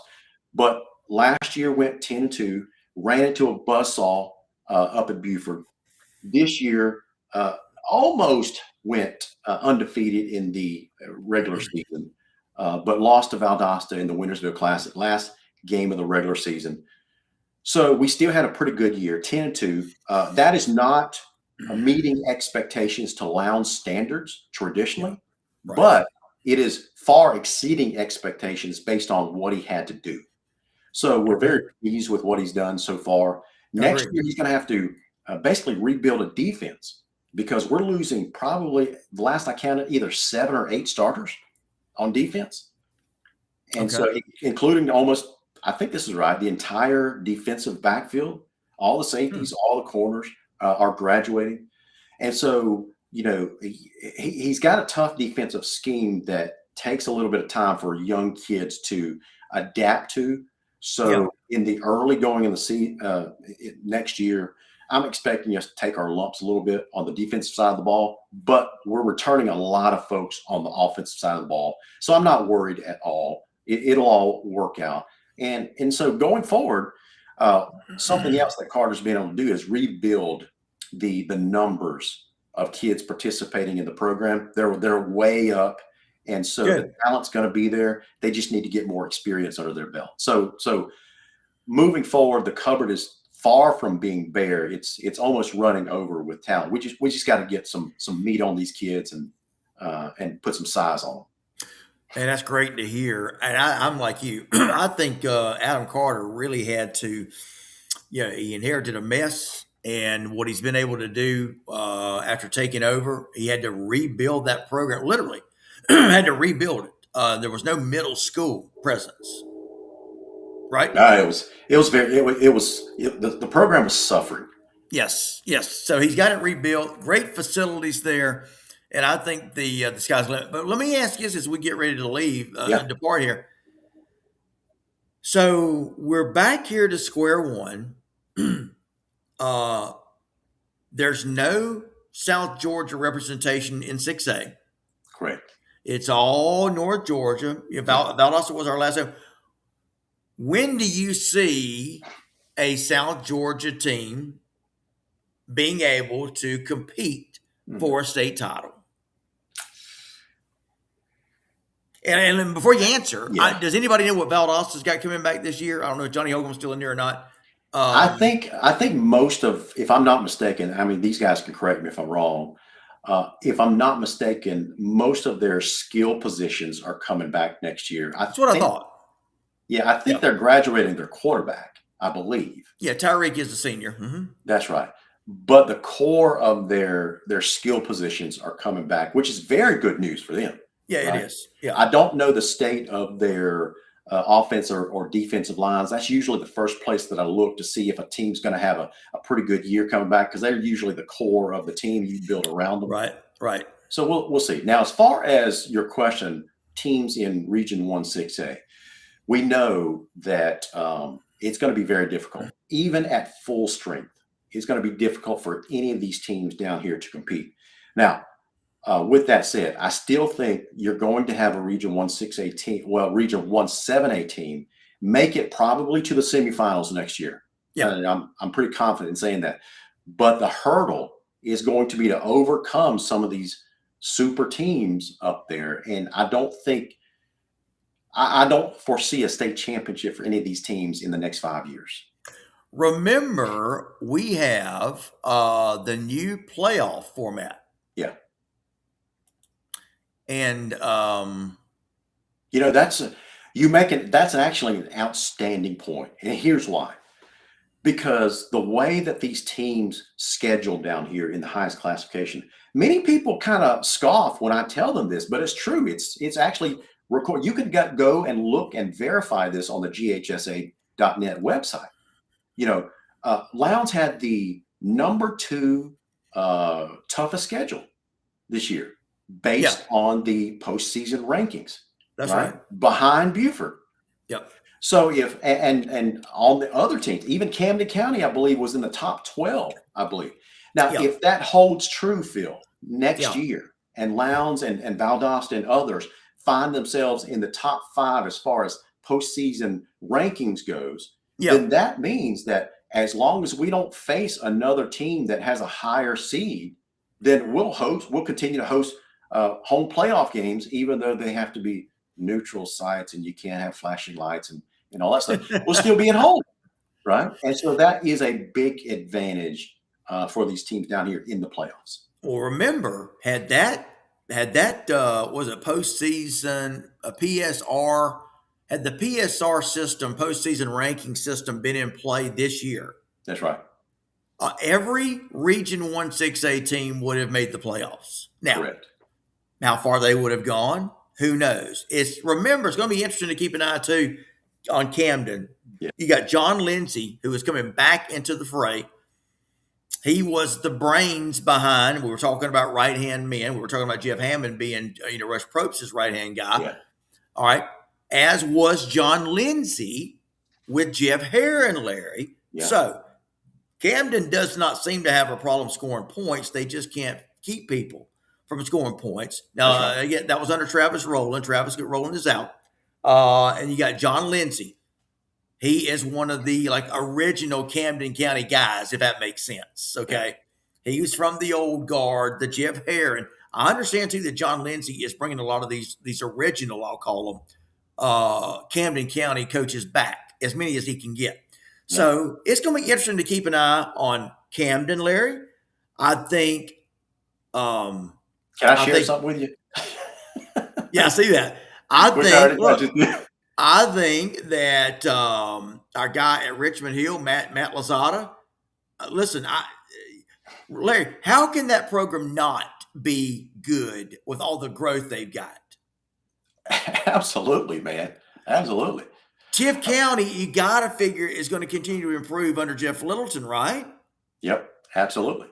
But last year went 10-2, ran into a buzzsaw up at Buford. This year, almost went undefeated in the regular season, but lost to Valdosta in the Wintersville Classic, last game of the regular season. So we still had a pretty good year, 10-2. That is not meeting expectations to Lowndes standards traditionally, but it is far exceeding expectations based on what he had to do. So we're very pleased with what he's done so far. Next year, he's going to have to basically rebuild a defense because we're losing probably, the last I counted, either 7 or 8 starters on defense. And so including almost, I think this is right, the entire defensive backfield, all the safeties, all the corners are graduating. And so, you know, he's got a tough defensive scheme that takes a little bit of time for young kids to adapt to. Yeah. So in the early going in the next year, I'm expecting us to take our lumps a little bit on the defensive side of the ball, but we're returning a lot of folks on the offensive side of the ball. So I'm not worried at all. It'll all work out. And so going forward, something else that Carter's been able to do is rebuild the numbers of kids participating in the program. They're way up, and so the Good. talent's going to be there. They just need to get more experience under their belt. So moving forward, the cupboard is far from being bare. It's almost running over with talent. We just got to get some meat on these kids and put some size on them. And that's great to hear. And I'm like you. I think Adam Carter really had to, he inherited a mess. And what he's been able to do after taking over, he had to rebuild that program, literally, had to rebuild it. There was no middle school presence, right? No, the program was suffering. Yes, yes. So he's got it rebuilt. Great facilities there, and I think the sky's the limit. But let me ask you this as we get ready to leave Yeah, and depart here. So we're back here to square one. uh, there's no South Georgia representation in 6A. correct. It's all North Georgia. Valdosta was our last. When do you see a South Georgia team being able to compete for a state title? And before you answer, Yeah. does anybody know what Valdosta's got coming back this year? I don't know if Johnny Holcomb's still in there or not. I think most of, if I'm not mistaken, I mean, these guys can correct me if I'm wrong. If I'm not mistaken, most of their skill positions are coming back next year. That's what I thought. Yeah, I think they're graduating their quarterback, I believe. Yeah, Tyreek is the senior. Mm-hmm. That's right. But the core of their skill positions are coming back, which is very good news for them. Yeah, Right? it is. Yeah. I don't know the state of their offense or defensive lines. That's usually the first place that I look to see if a team's going to have a pretty good year coming back, because they're usually the core of the team you build around them. Right, right. So we'll see. Now, as far as your question, teams in Region 1 6A, we know that it's going to be very difficult. Even at full strength, it's going to be difficult for any of these teams down here to compete. Now, with that said, I still think you're going to have a Region 1 6A team, Region 1 7A team, make it probably to the semifinals next year. Yeah. And I'm pretty confident in saying that. But the hurdle is going to be to overcome some of these super teams up there. And I don't foresee a state championship for any of these teams in the next 5 years. Remember, we have the new playoff format. Yeah. And that's actually an outstanding point. And here's why. Because the way that these teams schedule down here in the highest classification, many people kind of scoff when I tell them this, but it's true. It's actually recorded. You can go and look and verify this on the ghsa.net website. Lowndes had the number 2 toughest schedule this year based on the postseason rankings. That's right. Behind Beaufort. Yep. So if and on the other teams, even Camden County, I believe, was in the top 12, I believe. Now, if that holds true, Phil, next year, and Lowndes and Valdosta and others find themselves in the top 5 as far as postseason rankings goes, then that means that as long as we don't face another team that has a higher seed, then we'll continue to host home playoff games, even though they have to be neutral sites and you can't have flashing lights and all that stuff. We'll still be at home, right? And so that is a big advantage for these teams down here in the playoffs. Well, remember, had that was a postseason, a PSR, had the PSR system, postseason ranking system, been in play this year? That's right. Every Region 1 6A team would have made the playoffs. Now, correct. How far they would have gone, who knows? It's going to be interesting to keep an eye too on Camden. Yeah. You got John Lindsay, who is coming back into the fray. He was the brains behind. We were talking about right-hand men. We were talking about Jeff Hammond being, Rush Probst's right-hand guy. Yeah. All right. As was John Lindsay, with Jeff Herron, Larry. Yeah. So Camden does not seem to have a problem scoring points. They just can't keep people from scoring points. Now, That's right. again, that was under Travis Rowland. Travis Rowland is out. And you got John Lindsay. He is one of the like original Camden County guys, if that makes sense. Okay. Yeah. He was from the old guard, the Jeff Herron. I understand too that John Lindsay is bringing a lot of these original, I'll call them, Camden County coaches back, as many as he can get. Yeah. So it's going to be interesting to keep an eye on Camden, Larry. I think. Can I share something with you? Yeah, I see that. I think that our guy at Richmond Hill, Matt Lozada. Listen, Larry, how can that program not be good with all the growth they've got? Absolutely, man. Absolutely. Tift County, you got to figure, is going to continue to improve under Jeff Littleton, right? Yep, absolutely.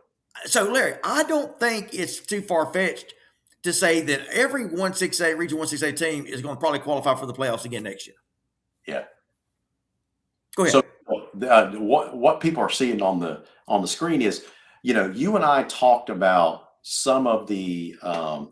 So, Larry, I don't think it's too far-fetched to say that every 1-6A, Region 1-6A team is going to probably qualify for the playoffs again next year. Yeah. Go ahead. So, what people are seeing on the screen is, you and I talked about some of the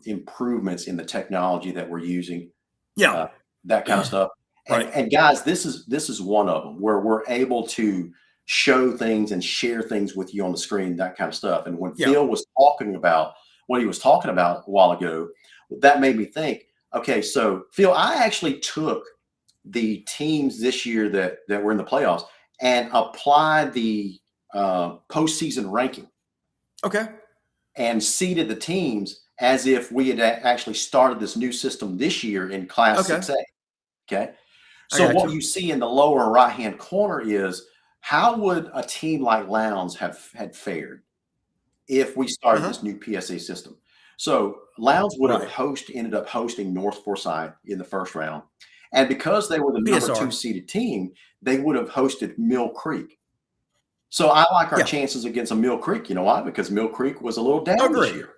improvements in the technology that we're using. Yeah. That kind of stuff. Right. And guys, this is one of them where we're able to show things and share things with you on the screen, that kind of stuff. And when Phil was talking about what he was talking about a while ago, that made me think, okay, so Phil, I actually took the teams this year that were in the playoffs and applied the postseason ranking. Okay. And seeded the teams as if we had actually started this new system this year in Class 6A. Okay. So what you see in the lower right-hand corner is how would a team like Lowndes had fared if we started this new PSA system? So Lowndes would have ended up hosting North Forsyth in the first round. And because they were the number 2 seeded team, they would have hosted Mill Creek. So I like our chances against a Mill Creek. You know why? Because Mill Creek was a little down this year.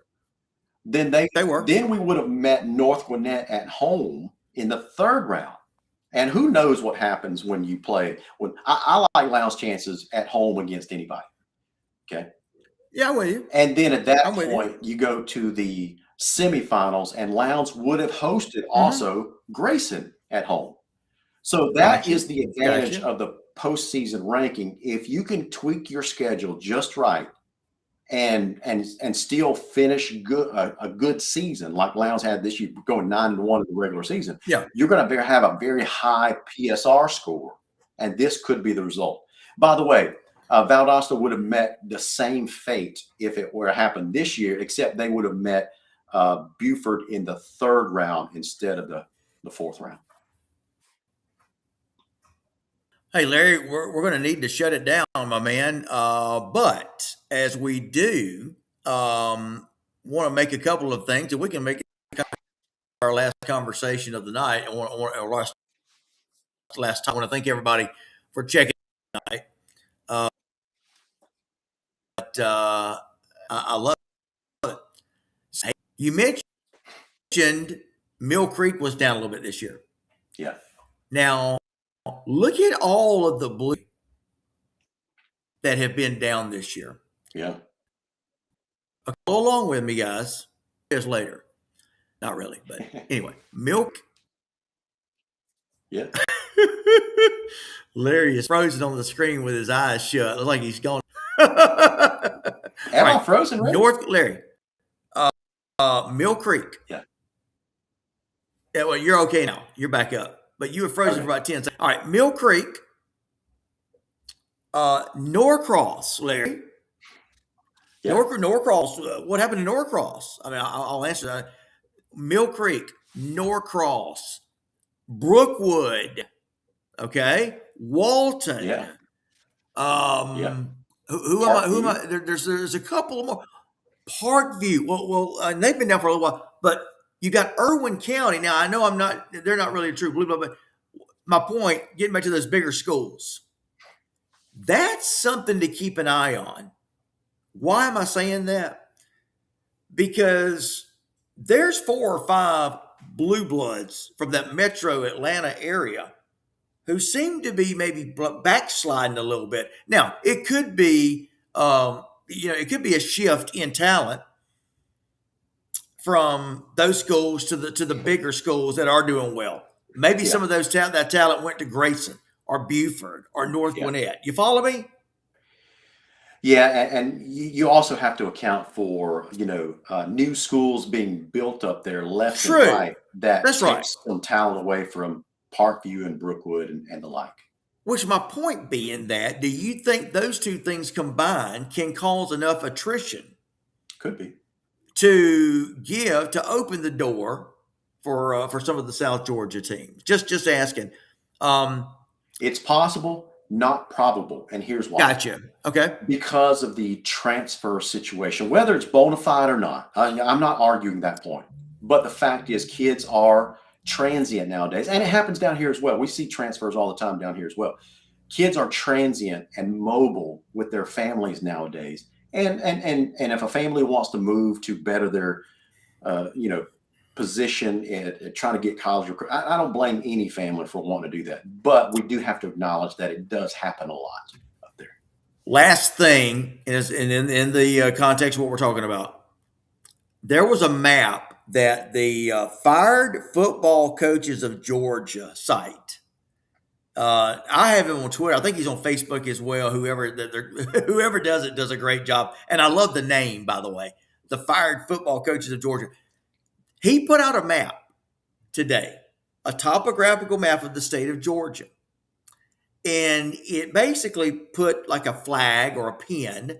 Then Then we would have met North Gwinnett at home in the third round. And who knows what happens when you play? When I like Lowndes' chances at home against anybody. Okay. Yeah, I'm with you. And then at that point, you go to the semifinals, and Lowndes would have hosted also Grayson at home. So that is the advantage of the postseason ranking. If you can tweak your schedule just right and still finish a good season like Lowndes had this year, going 9-1 in the regular season, you're going to have a very high PSR score, and this could be the result. By the way, Valdosta would have met the same fate if it were to happen this year, except they would have met Buford in the third round instead of the fourth round. Hey, Larry, we're going to need to shut it down, my man. But as we do, want to make a couple of things, and we can make it our last conversation of the night. Or last time, I want to thank everybody for checking tonight. But I love it. Hey, you mentioned Mill Creek was down a little bit this year. Yeah. Now, look at all of the blue that have been down this year. Yeah. Go along with me, guys. Years later. Not really, but anyway. Milk. Yeah. Larry is frozen on the screen with his eyes shut. Looks like he's gone. Am I frozen? Really? North Larry. Mill Creek. Yeah. Yeah, well, you're okay now. You're back up. But you were frozen for about 10 seconds. All right, Mill Creek. Norcross, Larry. Yeah. Norcross. What happened to Norcross? I mean, I'll answer that. Mill Creek, Norcross, Brookwood, okay, Walton. Yeah. Who am I? There's a couple more. Parkview. Well, and they've been down for a little while, but you got Irwin County. Now I know they're not really a true blue blood, but my point, getting back to those bigger schools, that's something to keep an eye on. Why am I saying that? Because there's 4 or 5 blue bloods from that metro Atlanta area who seem to be maybe backsliding a little bit. Now, it could be, it could be a shift in talent from those schools to the bigger schools that are doing well. Maybe Yeah. some of that talent went to Grayson or Buford or North Yeah. Gwinnett. You follow me? Yeah, and you also have to account for, new schools being built up there left and True. right that That's right. takes some talent away from Parkview and Brookwood and the like. Which my point being that, do you think those two things combined can cause enough attrition Could be. to open the door for some of the South Georgia teams? Just asking. Um, It's possible, not probable, and here's why. Gotcha. Okay. Because of the transfer situation, whether it's bona fide or not. I'm not arguing that point. But the fact is, kids are transient nowadays, and it happens down here as well. We see transfers all the time down here as well. Kids are transient and mobile with their families nowadays, and if a family wants to move to better their, position at trying to get college recruit, I don't blame any family for wanting to do that. But we do have to acknowledge that it does happen a lot up there. Last thing is, in the context of what we're talking about, there was a map that the Fired Football Coaches of Georgia site. I have him on Twitter. I think he's on Facebook as well. Whoever does it does a great job, and I love the name, by the way. The Fired Football Coaches of Georgia. He put out a map today, a topographical map of the state of Georgia. And it basically put like a flag or a pin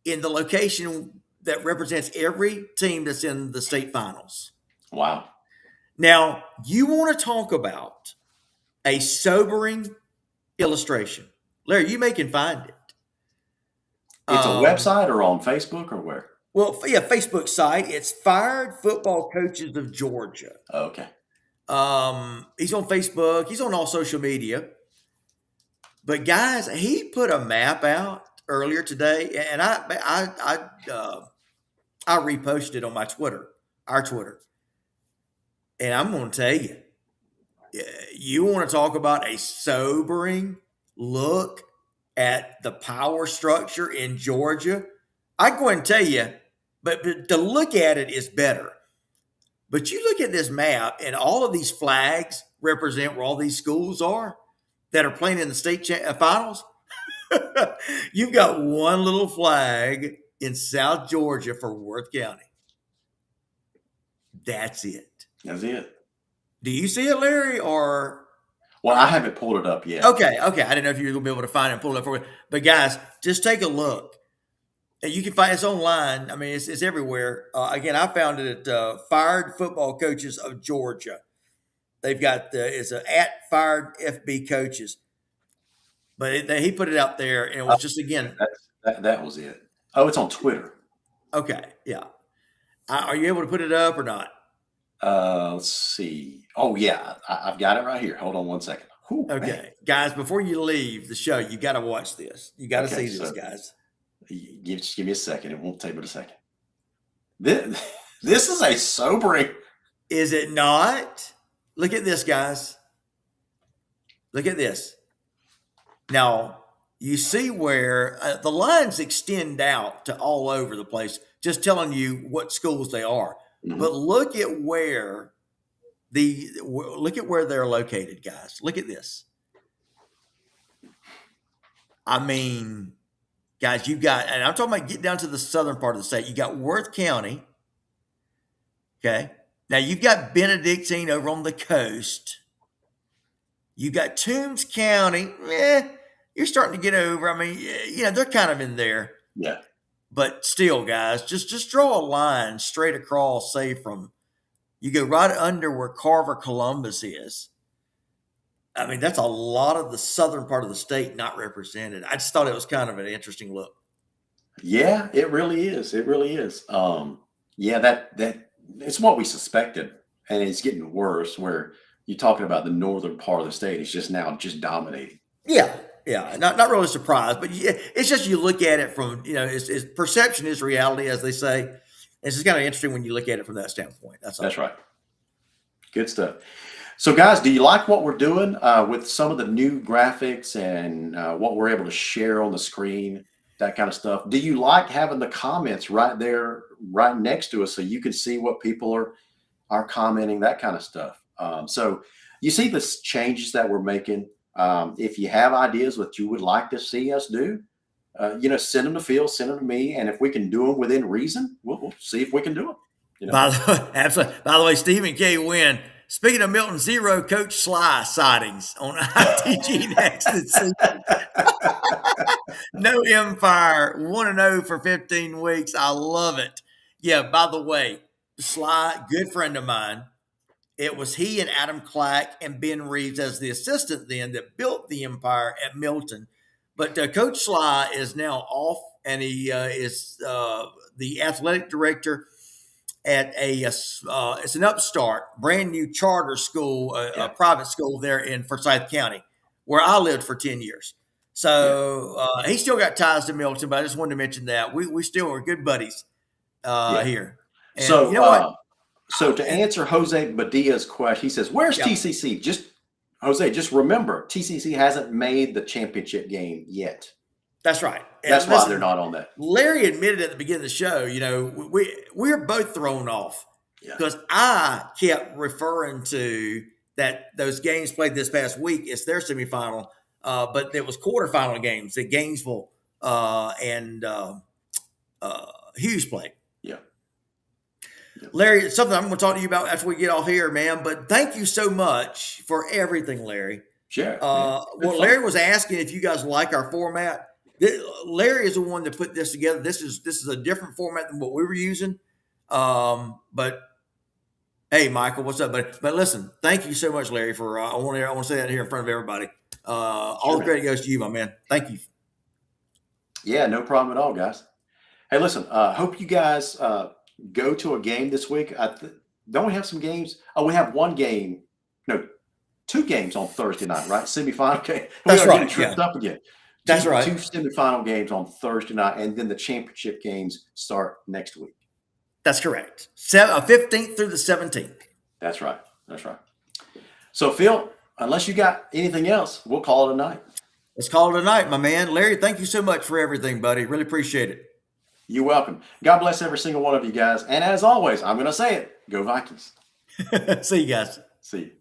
in the location that represents every team that's in the state finals. Wow. Now, you want to talk about a sobering illustration. Larry, you may can find it. It's a website or on Facebook or where? Well, yeah, Facebook site. It's Fired Football Coaches of Georgia. Okay. He's on Facebook. He's on all social media. But guys, he put a map out earlier today, and I reposted it on my Twitter, our Twitter. And I'm going to tell you, you want to talk about a sobering look at the power structure in Georgia. I go ahead and tell you, but to look at it is better. But you look at this map, and all of these flags represent where all these schools are that are playing in the state finals. You've got one little flag in South Georgia for Worth County. That's it. That's it. Do you see it, Larry, or? Well, I haven't pulled it up yet. Okay. I didn't know if you were going to be able to find it and pull it up for you. But guys, just take a look. And you can find it's online. I mean, it's everywhere. Again, I found it at Fired Football Coaches of Georgia. They've got it's at Fired FB Coaches. But he put it out there, and it was just, again. That was it. Oh, it's on Twitter. Okay, yeah. Are you able to put it up or not? Let's see. Oh, yeah. I've got it right here. Hold on one second. Whew, okay. Man. Guys, before you leave the show, you got to watch this. You got to see this, guys. Just give me a second. It won't take but a second. This is a sobering. Is it not? Look at this, guys. Look at this. Now, you see where the lines extend out to all over the place, just telling you what schools they are. Mm-hmm. But look at where they're located, guys. Look at this. I mean, guys, you got, and I'm talking about get down to the southern part of the state. You got Worth County. Okay. Now you've got Benedictine over on the coast. You got Toombs County. You're starting to get over. I mean, they're kind of in there. Yeah. But still, guys, just draw a line straight across, say you go right under where Carver Columbus is. I mean, that's a lot of the southern part of the state not represented. I just thought it was kind of an interesting look. Yeah, it really is. It really is. That it's what we suspected, and it's getting worse. Where you're talking about the northern part of the state is just now dominating. Yeah, not really surprised, but it's just you look at it from it's perception is reality, as they say. It's just kind of interesting when you look at it from that standpoint. That's right. Good stuff. So, guys, do you like what we're doing with some of the new graphics and what we're able to share on the screen, that kind of stuff? Do you like having the comments right there, right next to us, so you can see what people are commenting, that kind of stuff? So, you see the changes that we're making. If you have ideas what you would like to see us do, send them to Phil, send them to me, and if we can do them within reason, we'll see if we can do them. By the way, absolutely. By the way, Stephen K. Wynn. Speaking of Milton Zero, Coach Sly sightings on ITG next season. No Empire, 1-0 for 15 weeks. I love it. Yeah, by the way, Sly, good friend of mine. It was he and Adam Clack and Ben Reeves as the assistant then that built the Empire at Milton. But Coach Sly is now off, and he is the athletic director at it's an upstart, brand new charter school, a private school there in Forsyth County, where I lived for 10 years. So he still got ties to Milton, but I just wanted to mention that we still are good buddies here. And so you know what? So to answer Jose Badia's question, he says, "Where's TCC?" Just remember, TCC hasn't made the championship game yet. That's right. That's why they're not on that. Larry admitted at the beginning of the show, we're both thrown off because I kept referring to that those games played this past week. It's their semifinal, but there was quarterfinal games that Gainesville and Hughes played. Yeah. Larry, it's something I'm going to talk to you about after we get off here, man. But thank you so much for everything, Larry. Sure. Larry was asking if you guys like our format. Larry is the one that put this together. This is a different format than what we were using. But hey, Michael, what's up, buddy? But listen, thank you so much, Larry, for I want to say that here in front of everybody. All the credit goes to you, my man. Thank you. Yeah, no problem at all, guys. Hey, listen, hope you guys go to a game this week. Don't we have some games? Oh, we have one game. No, 2 games on Thursday night, right? Semifinal game. That's right. Getting tripped up again. That's right. 2 semifinal games on Thursday night, and then the championship games start next week. That's correct. 15th through the 17th. That's right. That's right. So, Phil, unless you got anything else, we'll call it a night. Let's call it a night, my man. Larry, thank you so much for everything, buddy. Really appreciate it. You're welcome. God bless every single one of you guys. And as always, I'm going to say it. Go Vikings. See you guys. See you.